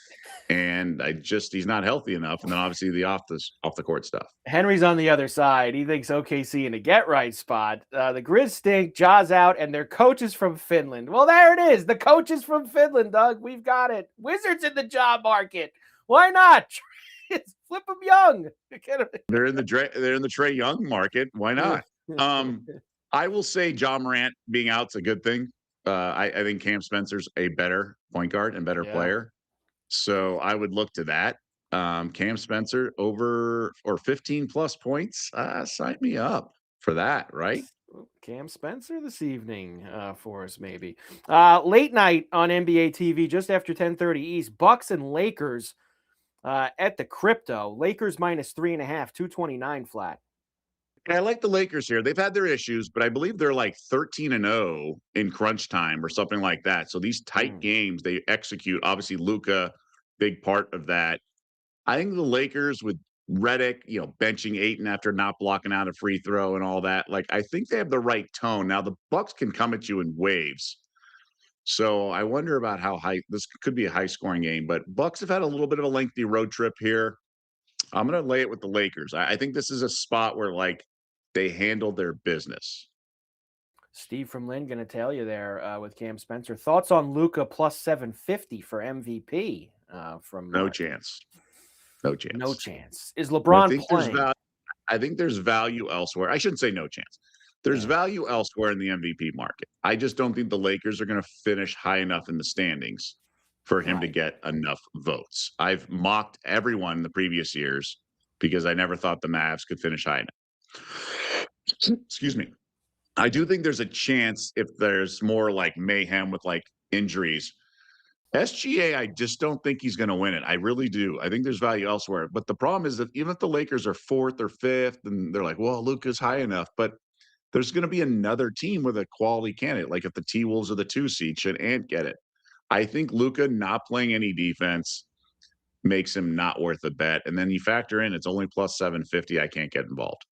and he's not healthy enough. And then obviously the off the court stuff. Henry's on the other side. He thinks OKC in a get right spot. The Grizz stink, Ja's out, and their coach is from Finland. Well, there it is. The coach is from Finland, Doug. We've got it. Wizards in the job market. Why not? Flip them young. They're in the Trae Young market. Why not? I will say Ja Morant being out's a good thing. I think Cam Spencer's a better point guard and better player. So I would look to that. Cam Spencer over or 15 plus points. Sign me up for that, right? Cam Spencer this evening for us, maybe. Late night on NBA TV, just after 10:30 East, Bucks and Lakers at the crypto. Lakers minus 3.5, 229 flat. And I like the Lakers here. They've had their issues, but I believe they're like 13-0 in crunch time or something like that. So these tight Mm. games they execute. Obviously, Luca, big part of that. I think the Lakers with Redick, benching Ayton after not blocking out a free throw and all that. Like, I think they have the right tone. Now the Bucks can come at you in waves. So I wonder about how high this could be a high scoring game. But Bucks have had a little bit of a lengthy road trip here. I'm gonna lay it with the Lakers. I think this is a spot where like they handle their business. Steve from Lynn going to tell you there with Cam Spencer. Thoughts on Luca plus 750 for MVP from No Mark? chance. No No chance. chance. Is I LeBron think there's playing? value. I think there's value elsewhere. I shouldn't say no chance. There's Yeah, value elsewhere in the MVP market. I just don't think the Lakers are going to finish high enough in the standings for him to right. get enough votes. I've mocked everyone in the previous years because I never thought the Mavs could finish high enough. Excuse me. I do think there's a chance if there's more like mayhem with like injuries. SGA, I just don't think he's going to win it. I really do. I think there's value elsewhere. But the problem is that even if the Lakers are fourth or fifth, and they're like, well, Luka's high enough, but there's going to be another team with a quality candidate. Like if the T Wolves are the 2 seed, should Ant get it? I think Luka not playing any defense makes him not worth a bet. And then you factor in it's only plus 750. I can't get involved.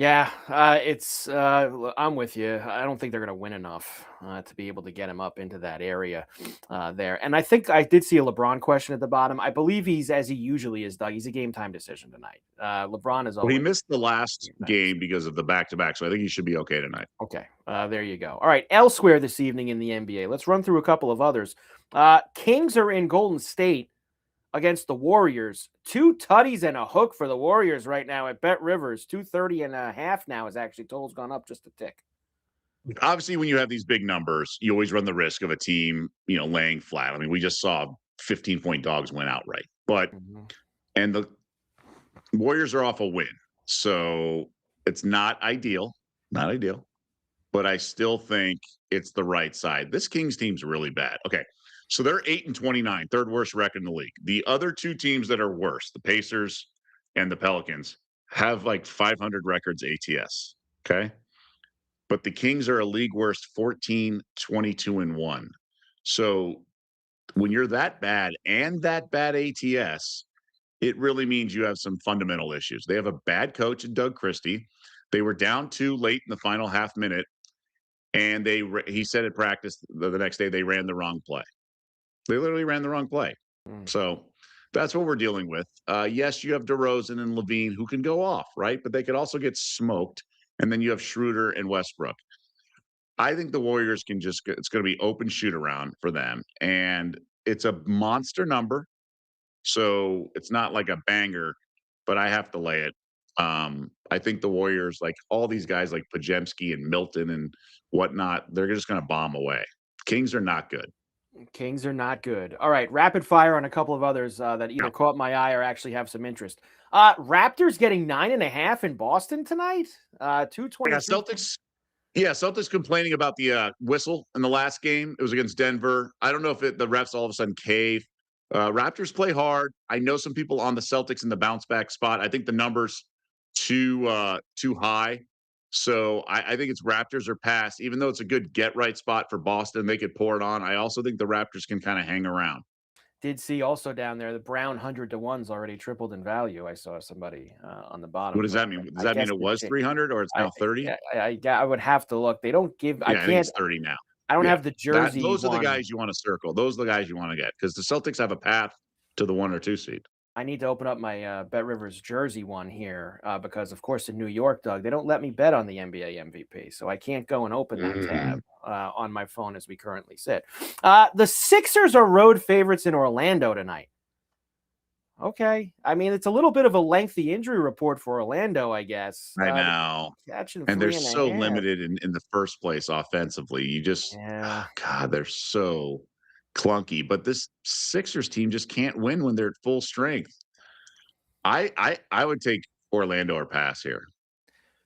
Yeah, I'm with you. I don't think they're going to win enough to be able to get him up into that area there. And I think I did see a LeBron question at the bottom. I believe he's, as he usually is, Doug, he's a game time decision tonight. LeBron is Well, he always missed the a last game time decision. game because of the back to back. So I think he should be okay tonight. Okay, there you go. All right, elsewhere this evening in the NBA, let's run through a couple of others. Kings are in Golden State against the Warriors. 2 tutties and a hook for the Warriors right now at BetRivers. 230.5 now is actually total's gone up just a tick. Obviously, when you have these big numbers, you always run the risk of a team, laying flat. I mean, we just saw 15-point dogs win outright. But Mm-hmm. and the Warriors are off a win. So it's not ideal, but I still think it's the right side. This Kings team's really bad. Okay. So they're 8-29, third worst record in the league. The other 2 teams that are worse, the Pacers and the Pelicans, have like 500 records ATS. Okay. But the Kings are a league worst 14, 22, and 1. So when you're that bad and that bad ATS, it really means you have some fundamental issues. They have a bad coach in Doug Christie. They were down 2 late in the final half minute, and he said at practice the next day they ran the wrong play. They literally ran the wrong play. Mm. So that's what we're dealing with. Yes, you have DeRozan and Levine who can go off, right? But they could also get smoked. And then you have Schroeder and Westbrook. I think the Warriors can it's going to be open shoot around for them. And it's a monster number. So it's not like a banger, but I have to lay it. I think the Warriors, like all these guys like Pajemski and Milton and whatnot, they're just going to bomb away. Kings are not good. Kings are not good. All right, rapid fire on a couple of others that No. either caught my eye or actually have some interest. Raptors getting 9.5 in Boston tonight. Yeah, 223. Celtics. Yeah, Celtics complaining about the whistle in the last game. It was against Denver. I don't know if the refs all of a sudden cave. Raptors play hard. I know some people on the Celtics in the bounce back spot. I think the numbers too high. So I think it's Raptors or pass. Even though it's a good get right spot for Boston, they could pour it on. I also think the Raptors can kind of hang around. Did see also down there the Brown 100 to 1's already tripled in value. I saw somebody on the bottom What does put. that mean? Does I that mean guess it was 300 or it's now 30? I would have to look. They don't give. I Yeah, I think can't. it's 30 now. I don't Yeah. have the jersey Those are the one. guys you want to circle. Those are the guys you want to get because the Celtics have a path to the 1 or 2 seed. I need to open up my BetRivers jersey one here because, of course, in New York, Doug, they don't let me bet on the NBA MVP, so I can't go and open that tab on my phone as we currently sit. The Sixers are road favorites in Orlando tonight. Okay, I mean it's a little bit of a lengthy injury report for Orlando, I guess. I know. Catching And they're three and a so half. limited in the first place offensively. You just Yeah. God, they're so clunky, but this Sixers team just can't win when they're at full strength. I would take Orlando or pass here.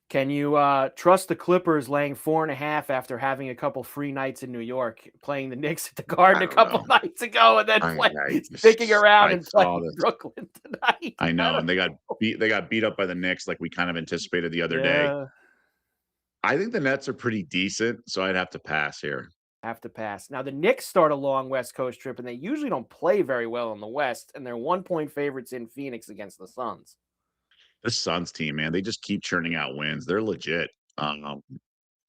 Can you trust the Clippers laying 4.5 after having a couple free nights in New York, playing the Knicks at the Garden I a don't couple know. nights ago, and then sticking around I and saw playing this. Brooklyn tonight? I I know, don't and they got know. beat. They got beat up by the Knicks, like we kind of anticipated the other day. Yeah, I think the Nets are pretty decent, so I'd have to pass here. have to pass. Now the Knicks start a long West Coast trip, and they usually don't play very well in the West, and they're 1-point favorites in Phoenix against the Suns. This Suns team, man, they just keep churning out wins. They're legit. I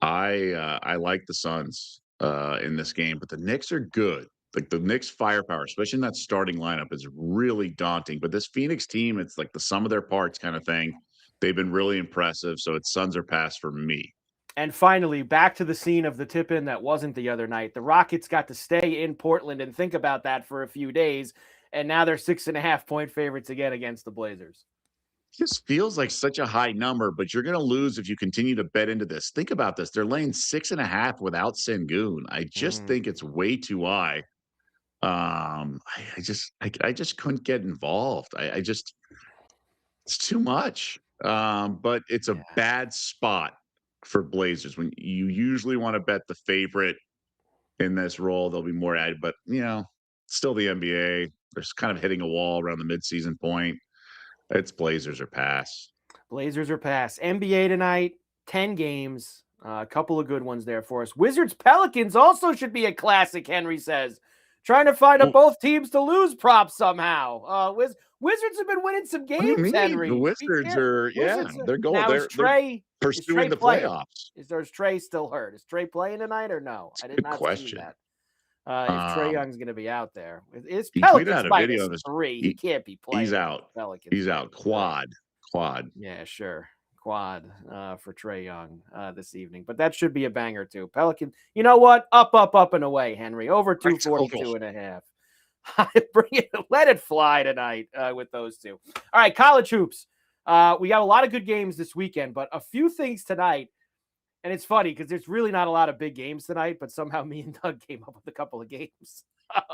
like the Suns in this game, but the Knicks are good. Like the Knicks firepower, especially in that starting lineup, is really daunting. But this Phoenix team, it's like the sum of their parts kind of thing. They've been really impressive. So it's Suns or pass for me. And finally, back to the scene of the tip-in that wasn't the other night. The Rockets got to stay in Portland and think about that for a few days, and now they're 6.5-point favorites again against the Blazers. Just feels like such a high number, but you're going to lose if you continue to bet into this. Think about this. They're laying 6.5 without Sengun. I just think it's way too high. I just couldn't get involved. I just it's too much. But it's a bad spot for Blazers when you usually want to bet the favorite in this role. They'll be more added, but still the NBA. They're kind of hitting a wall around the midseason point. It's Blazers or pass. Blazers are pass. NBA tonight, 10 games. A couple of good ones there for us. Wizards Pelicans also should be a classic, Henry says. Trying to find a both teams to lose prop somehow. Wizards have been winning some What do you games, mean? Henry. The Wizards are, they're going. Now They're pursuing the playing? playoffs. Is Trey still hurt? Is Trey playing tonight or no? I did Good not see question. that. If Trey Young's going to be out there, it's He tweeted Pelicans out a video of this. -3. He can't be playing. He's out. Pelicans. He's out. Quad. Yeah, sure. Quad for Trey Young this evening. But that should be a banger too. Pelican, you know what? Up and away, Henry. Over 242.5. Bring it, let it fly tonight with those two. All right, college hoops. We got a lot of good games this weekend, but a few things tonight. And it's funny because there's really not a lot of big games tonight, but somehow me and Doug came up with a couple of games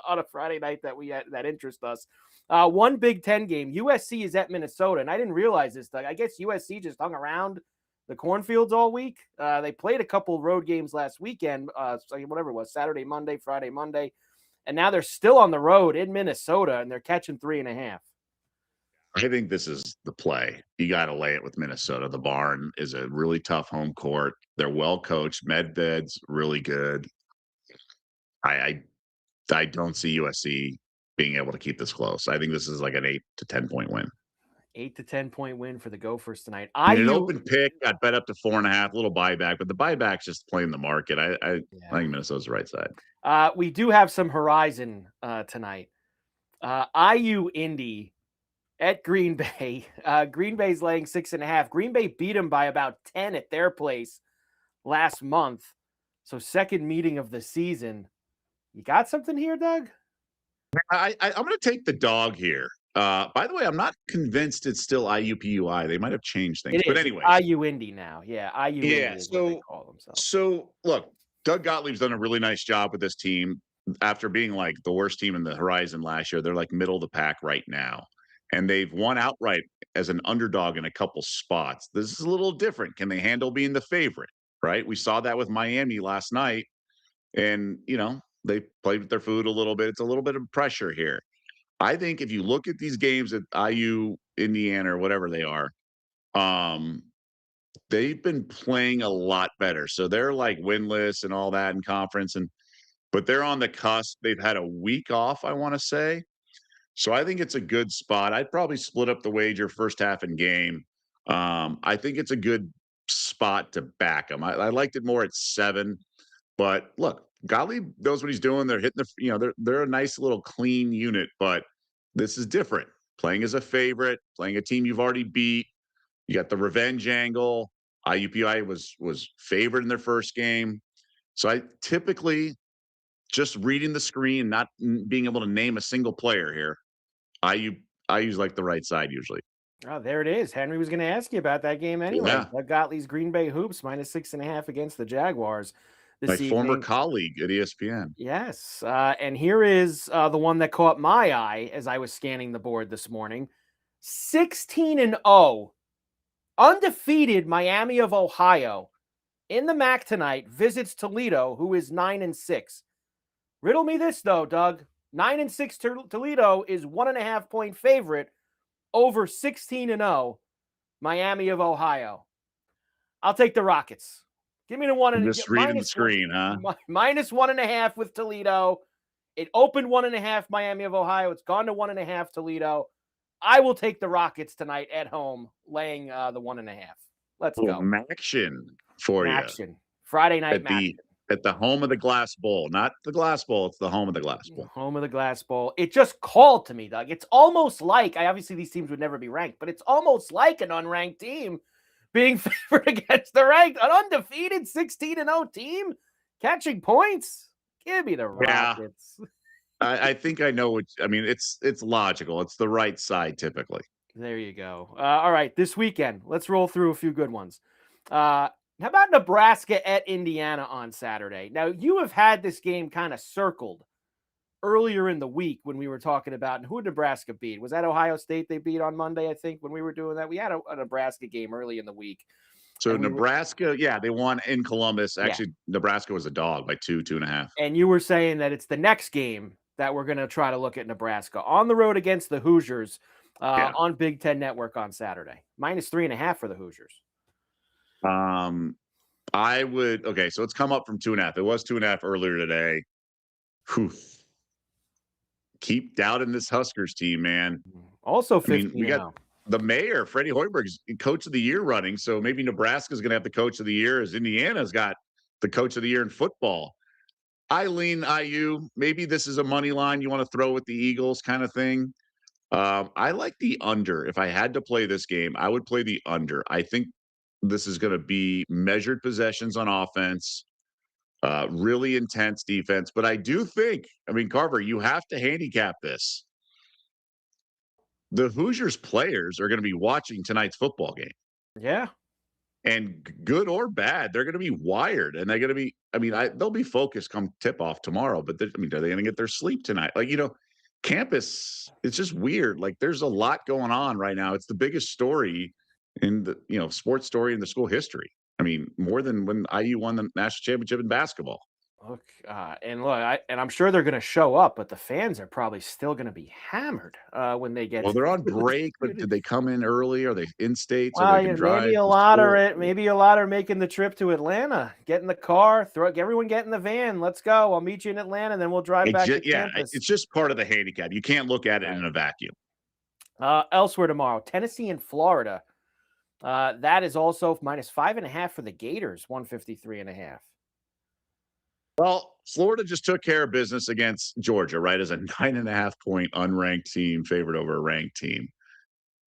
on a Friday night that interest us. One Big Ten game, USC is at Minnesota, and I didn't realize this, Doug. I guess USC just hung around the cornfields all week. They played a couple road games last weekend, whatever it was, Saturday, Monday, Friday, Monday, and now they're still on the road in Minnesota, and they're catching 3.5. I think this is the play. You got to lay it with Minnesota. The Barn is a really tough home court. They're well coached. Medved's really good. I don't see USC being able to keep this close. I think this is like an 8 to 10 point win. 8 to 10 point win for the Gophers tonight. An open pick got bet up to 4.5, little buyback, but the buyback's just playing the market. I think Minnesota's the right side. We do have some horizon tonight. IU Indy at Green Bay. Green Bay's laying 6.5. Green Bay beat them by about 10 at their place last month. So second meeting of the season. You got something here, Doug? I'm going to take the dog here. By the way, I'm not convinced it's still IUPUI. They might have changed things. But anyway, IU Indy now. Yeah, IU Indy is what they call themselves. So look, Doug Gottlieb's done a really nice job with this team. After being like the worst team in the horizon last year, they're like middle of the pack right now. And they've won outright as an underdog in a couple spots. This is a little different. Can they handle being the favorite? Right? We saw that with Miami last night. And, they played with their food a little bit. It's a little bit of pressure here. I think if you look at these games at IU, Indiana, or whatever they are, they've been playing a lot better. So they're like winless and all that in conference. But they're on the cusp. They've had a week off, I want to say. So I think it's a good spot. I'd probably split up the wager first half and game. I think it's a good spot to back them. I liked it more at 7. But look, Gottlieb knows what he's doing. They're hitting they're a nice little clean unit, but this is different. Playing as a favorite, playing a team you've already beat. You got the revenge angle. IUPI was favored in their first game. So I typically just reading the screen, not being able to name a single player here. I use like the right side usually. Oh, there it is. Henry was going to ask you about that game anyway. Yeah. Doug Gottlieb's Green Bay Hoops -6.5 against the Jaguars. My this former evening. colleague at ESPN. Yes. And here is the one that caught my eye as I was scanning the board this morning. 16-0, undefeated Miami of Ohio in the MAC tonight visits Toledo, who is 9-6. Riddle me this though, Doug. 9-6 Toledo is 1.5-point favorite over 16-0 Miami of Ohio. I'll take the Rockets. Give me the one and Just reading the minus one, screen, huh? minus 1.5 with Toledo. It opened 1.5 Miami of Ohio. It's gone to 1.5 Toledo. I will take the Rockets tonight at home, laying the 1.5. Let's Little go. Maction for you Maction. Friday night at the Maction. at the home of the Glass Bowl, not the Glass Bowl. It's the home of the Glass Bowl. Home of the Glass Bowl. It just called to me, Doug. It's almost like, obviously these teams would never be ranked, but it's almost like an unranked team being favored against the ranked, an undefeated 16-0 team catching points. Give me the Yeah, Rockets. I think I know what I mean. It's logical. It's the right side typically. There you go. All right, this weekend, let's roll through a few good ones. How about Nebraska at Indiana on Saturday? Now, you have had this game kind of circled earlier in the week when we were talking about who Nebraska beat. Was that Ohio State they beat on Monday, I think, when we were doing that? We had a Nebraska game early in the week. So And we were, Nebraska, yeah, they won in Columbus. yeah. Actually, Nebraska was a dog by 2.5. And you were saying that it's the next game that we're going to try to look at Nebraska on the road against the Hoosiers Yeah. on Big Ten Network on Saturday. Minus 3.5 for the Hoosiers. I would okay, so it's come up from 2.5. It was 2.5 earlier today. Whew. Keep doubting this Huskers team, man. Also I mean, we 15 got 0. the mayor, Freddie Hoiberg's coach of the year running. So maybe Nebraska's going to have the coach of the year as Indiana's got the coach of the year in football. I lean IU. Maybe this is a money line you want to throw with the Eagles kind of thing. I like the under. If I had to play this game, I would play the under. I think this is going to be measured possessions on offense, really intense defense. But I do think, I mean, Carver, you have to handicap this. The Hoosiers players are going to be watching tonight's football game. Yeah. And good or bad, they're going to be wired, and they're going to be. I mean, they'll be focused come tip off tomorrow. But I mean, are they going to get their sleep tonight? Like campus. It's just weird. Like there's a lot going on right now. It's the biggest story in the sports story in the school history. I mean, more than when IU won the national championship in basketball. Look, and look, I'm sure they're going to show up, but the fans are probably still going to be hammered when they get. Well, they're on break, but did they come in early? Are they in state so they can drive? Maybe a lot are it. Maybe a lot are making the trip to Atlanta. Get in the car, everyone get in the van. Let's go. I'll meet you in Atlanta, and then we'll drive back to campus. It's just part of the handicap. You can't look at it in a vacuum. Elsewhere tomorrow, Tennessee and Florida. That is also minus 5.5 for the Gators, 153.5. Well, Florida just took care of business against Georgia, right? As a 9.5-point unranked team favored over a ranked team.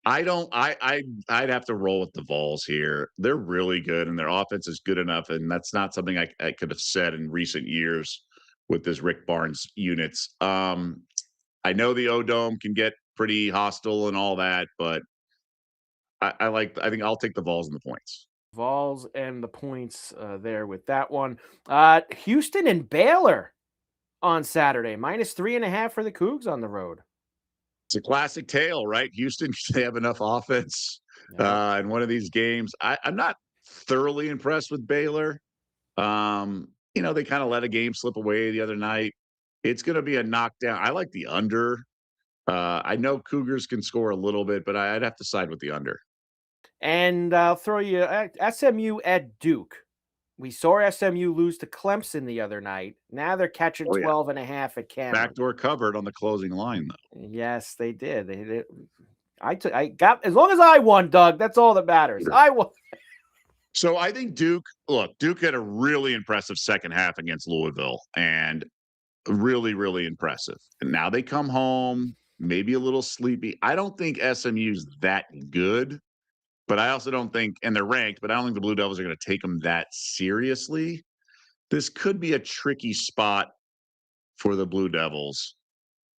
I'd have to roll with the Vols here. They're really good and their offense is good enough. And that's not something I could have said in recent years with this Rick Barnes units. I know the O-Dome can get pretty hostile and all that, but I think I'll take the Vols and the points. Vols and the points there with that one. Houston and Baylor on Saturday, minus 3.5 for the Cougs on the road. It's a classic tale, right? Houston, they have enough offense in one of these games. I'm not thoroughly impressed with Baylor. They kind of let a game slip away the other night. It's going to be a knockdown. I like the under. I know Cougars can score a little bit, but I'd have to side with the under. And I'll throw you SMU at Duke. We saw SMU lose to Clemson the other night. Now they're catching 12.5 at Cameron. Backdoor covered on the closing line, though. Yes, they did. I got as long as I won, Doug. That's all that matters. I won. So I think Duke had a really impressive second half against Louisville, and really, really impressive. And now they come home, maybe a little sleepy. I don't think SMU's that good. But I also don't think, and they're ranked, but I don't think the Blue Devils are going to take them that seriously. This could be a tricky spot for the Blue Devils,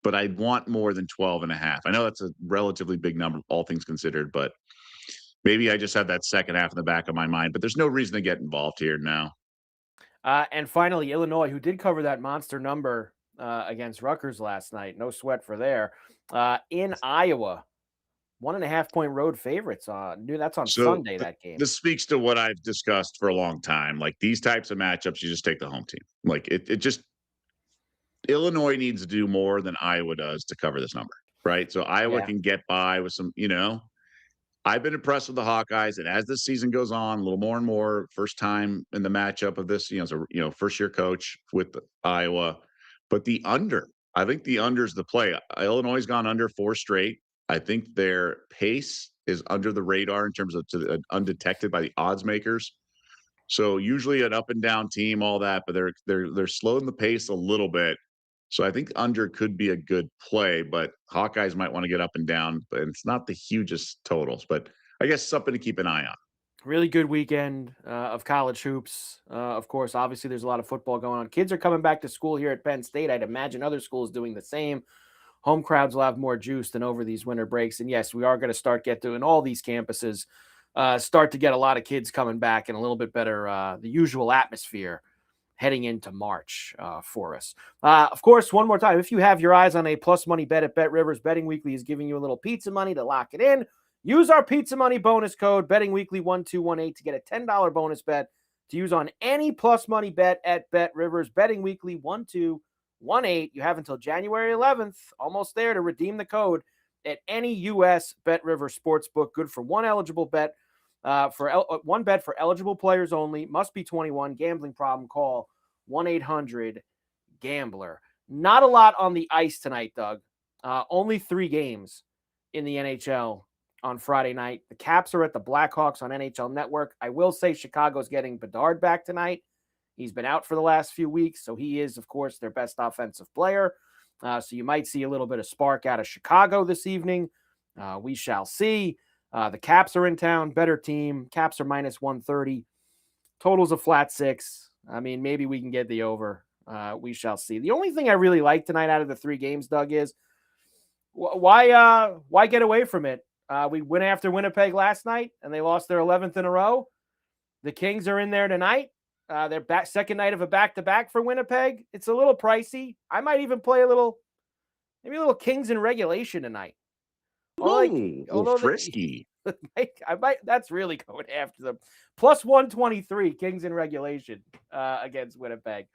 but I'd want more than 12.5. I know that's a relatively big number, all things considered, but maybe I just have that second half in the back of my mind. But there's no reason to get involved here now. And finally, Illinois, who did cover that monster number against Rutgers last night. No sweat for there. In Iowa, 1.5-point road favorites. That's on So Sunday, that game. this speaks to what I've discussed for a long time. Like these types of matchups, you just take the home team. Like it just Illinois needs to do more than Iowa does to cover this number, right? So Iowa Yeah. can get by with some, I've been impressed with the Hawkeyes, and as the season goes on, a little more and more, first time in the matchup of this, so first year coach with Iowa, but the under, I think the under is the play. Illinois has gone under 4 straight. I think their pace is under the radar in terms of undetected by the odds makers. So usually an up and down team, all that, but they're slowing the pace a little bit. So I think under could be a good play, but Hawkeyes might want to get up and down, but it's not the hugest totals. But I guess something to keep an eye on. Really good weekend of college hoops. Of course, obviously, there's a lot of football going on. Kids are coming back to school here at Penn State. I'd imagine other schools doing the same. Home crowds will have more juice than over these winter breaks. And yes, we are going to start get to in all these campuses, start to get a lot of kids coming back and a little bit better, the usual atmosphere heading into March for us. Of course, one more time, if you have your eyes on a plus money bet at BetRivers, Betting Weekly is giving you a little pizza money to lock it in. Use our pizza money bonus code Betting Weekly 1218 to get a $10 bonus bet to use on any plus money bet at BetRivers. Betting Weekly 1218. You have until January 11th, almost there, to redeem the code at any U.S. BetRivers sportsbook. Good for one eligible bet. One bet for eligible players only. Must be 21. Gambling problem? Call 1-800-GAMBLER. Not a lot on the ice tonight, Doug. Only 3 games in the NHL on Friday night. The Caps are at the Blackhawks on NHL Network. I will say Chicago's getting Bedard back tonight. He's been out for the last few weeks, so he is, of course, their best offensive player. So you might see a little bit of spark out of Chicago this evening. We shall see. The Caps are in town, better team. Caps are minus 130. Total's a flat 6. I mean, maybe we can get the over. We shall see. The only thing I really like tonight out of the 3 games, Doug, is why get away from it? We went after Winnipeg last night, and they lost their 11th in a row. The Kings are in there tonight. Their second night of a back-to-back for Winnipeg. It's a little pricey. I might even play maybe a little Kings in regulation tonight. Although frisky. That's really going after them. Plus 123 Kings in regulation against Winnipeg.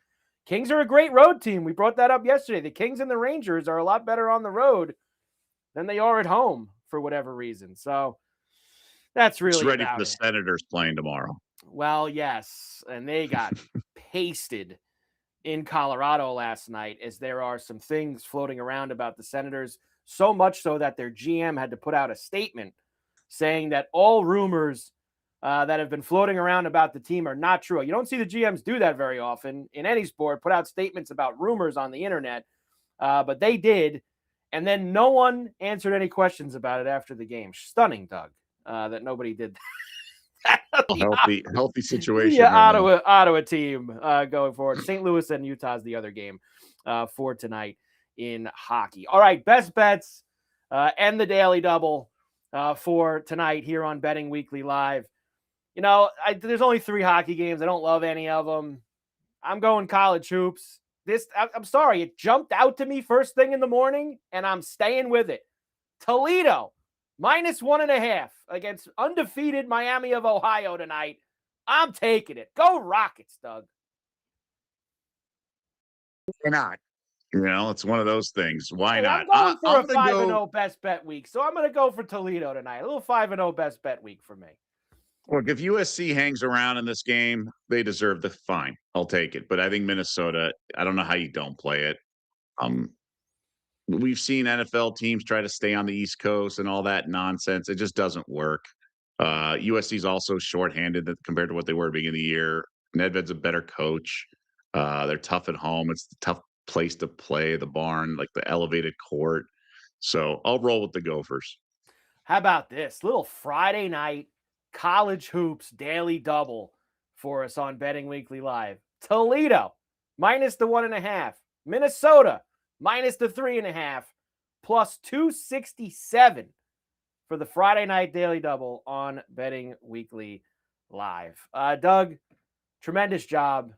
Kings are a great road team. We brought that up yesterday. The Kings and the Rangers are a lot better on the road than they are at home for whatever reason. So that's really it's ready about for the it. Senators playing tomorrow. Well, yes, and they got pasted in Colorado last night, as there are some things floating around about the Senators, so much so that their GM had to put out a statement saying that all rumors that have been floating around about the team are not true. You don't see the GMs do that very often in any sport, put out statements about rumors on the internet, but they did, and then no one answered any questions about it after the game. Stunning, Doug, that nobody did that. Healthy situation. Yeah, Ottawa team going forward. St. Louis and Utah's the other game for tonight in hockey. All right, best bets and the daily double for tonight here on Betting Weekly Live. There's only 3 hockey games. I don't love any of them. I'm going college hoops. I'm sorry, it jumped out to me first thing in the morning, and I'm staying with it. Toledo minus 1.5 against undefeated Miami of Ohio tonight. I'm taking it. Go Rockets, Doug. Why not? It's one of those things. Why not? I'm going for a 5-0 best bet week, so I'm going to go for Toledo tonight. A little 5-0 best bet week for me. Look, if USC hangs around in this game, they deserve the fine. I'll take it. But I think Minnesota, I don't know how you don't play it. We've seen NFL teams try to stay on the East Coast and all that nonsense. It just doesn't work. USC is also shorthanded compared to what they were at the beginning of the year. Nedved's a better coach. They're tough at home. It's a tough place to play, the barn, like the elevated court. So I'll roll with the Gophers. How about this? Little Friday night college hoops daily double for us on Betting Weekly Live. Toledo minus the 1.5. Minnesota minus the 3.5. Plus 267 for the Friday night daily double on Betting Weekly Live. Doug, tremendous job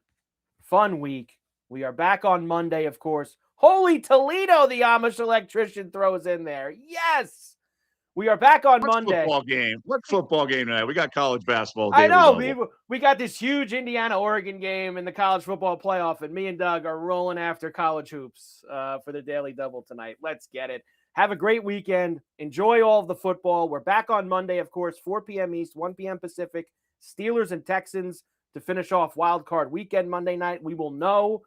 fun week. We are back on Monday, of course. Holy Toledo, the Amish electrician throws in there. Yes. We are back on Monday. Football game? What football game tonight? We got college basketball I daily know. double. We got this huge Indiana-Oregon game in the college football playoff, and me and Doug are rolling after college hoops for the daily double tonight. Let's get it. Have a great weekend. Enjoy all of the football. We're back on Monday, of course, 4 p.m. East, 1 p.m. Pacific. Steelers and Texans to finish off Wild Card Weekend Monday night. We will know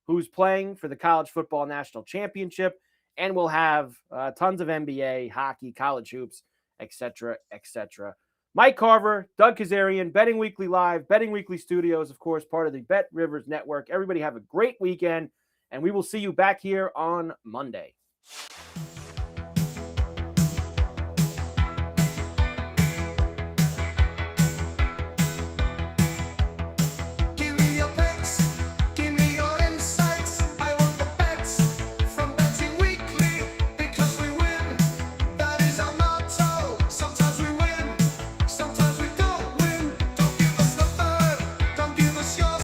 who's playing for the College Football National Championship, and we'll have tons of NBA, hockey, college hoops, etc., etc. Mike Carver, Doug Kazarian, Betting Weekly Live, Betting Weekly Studios, of course, part of the BetRivers Network. Everybody have a great weekend, and we will see you back here on Monday.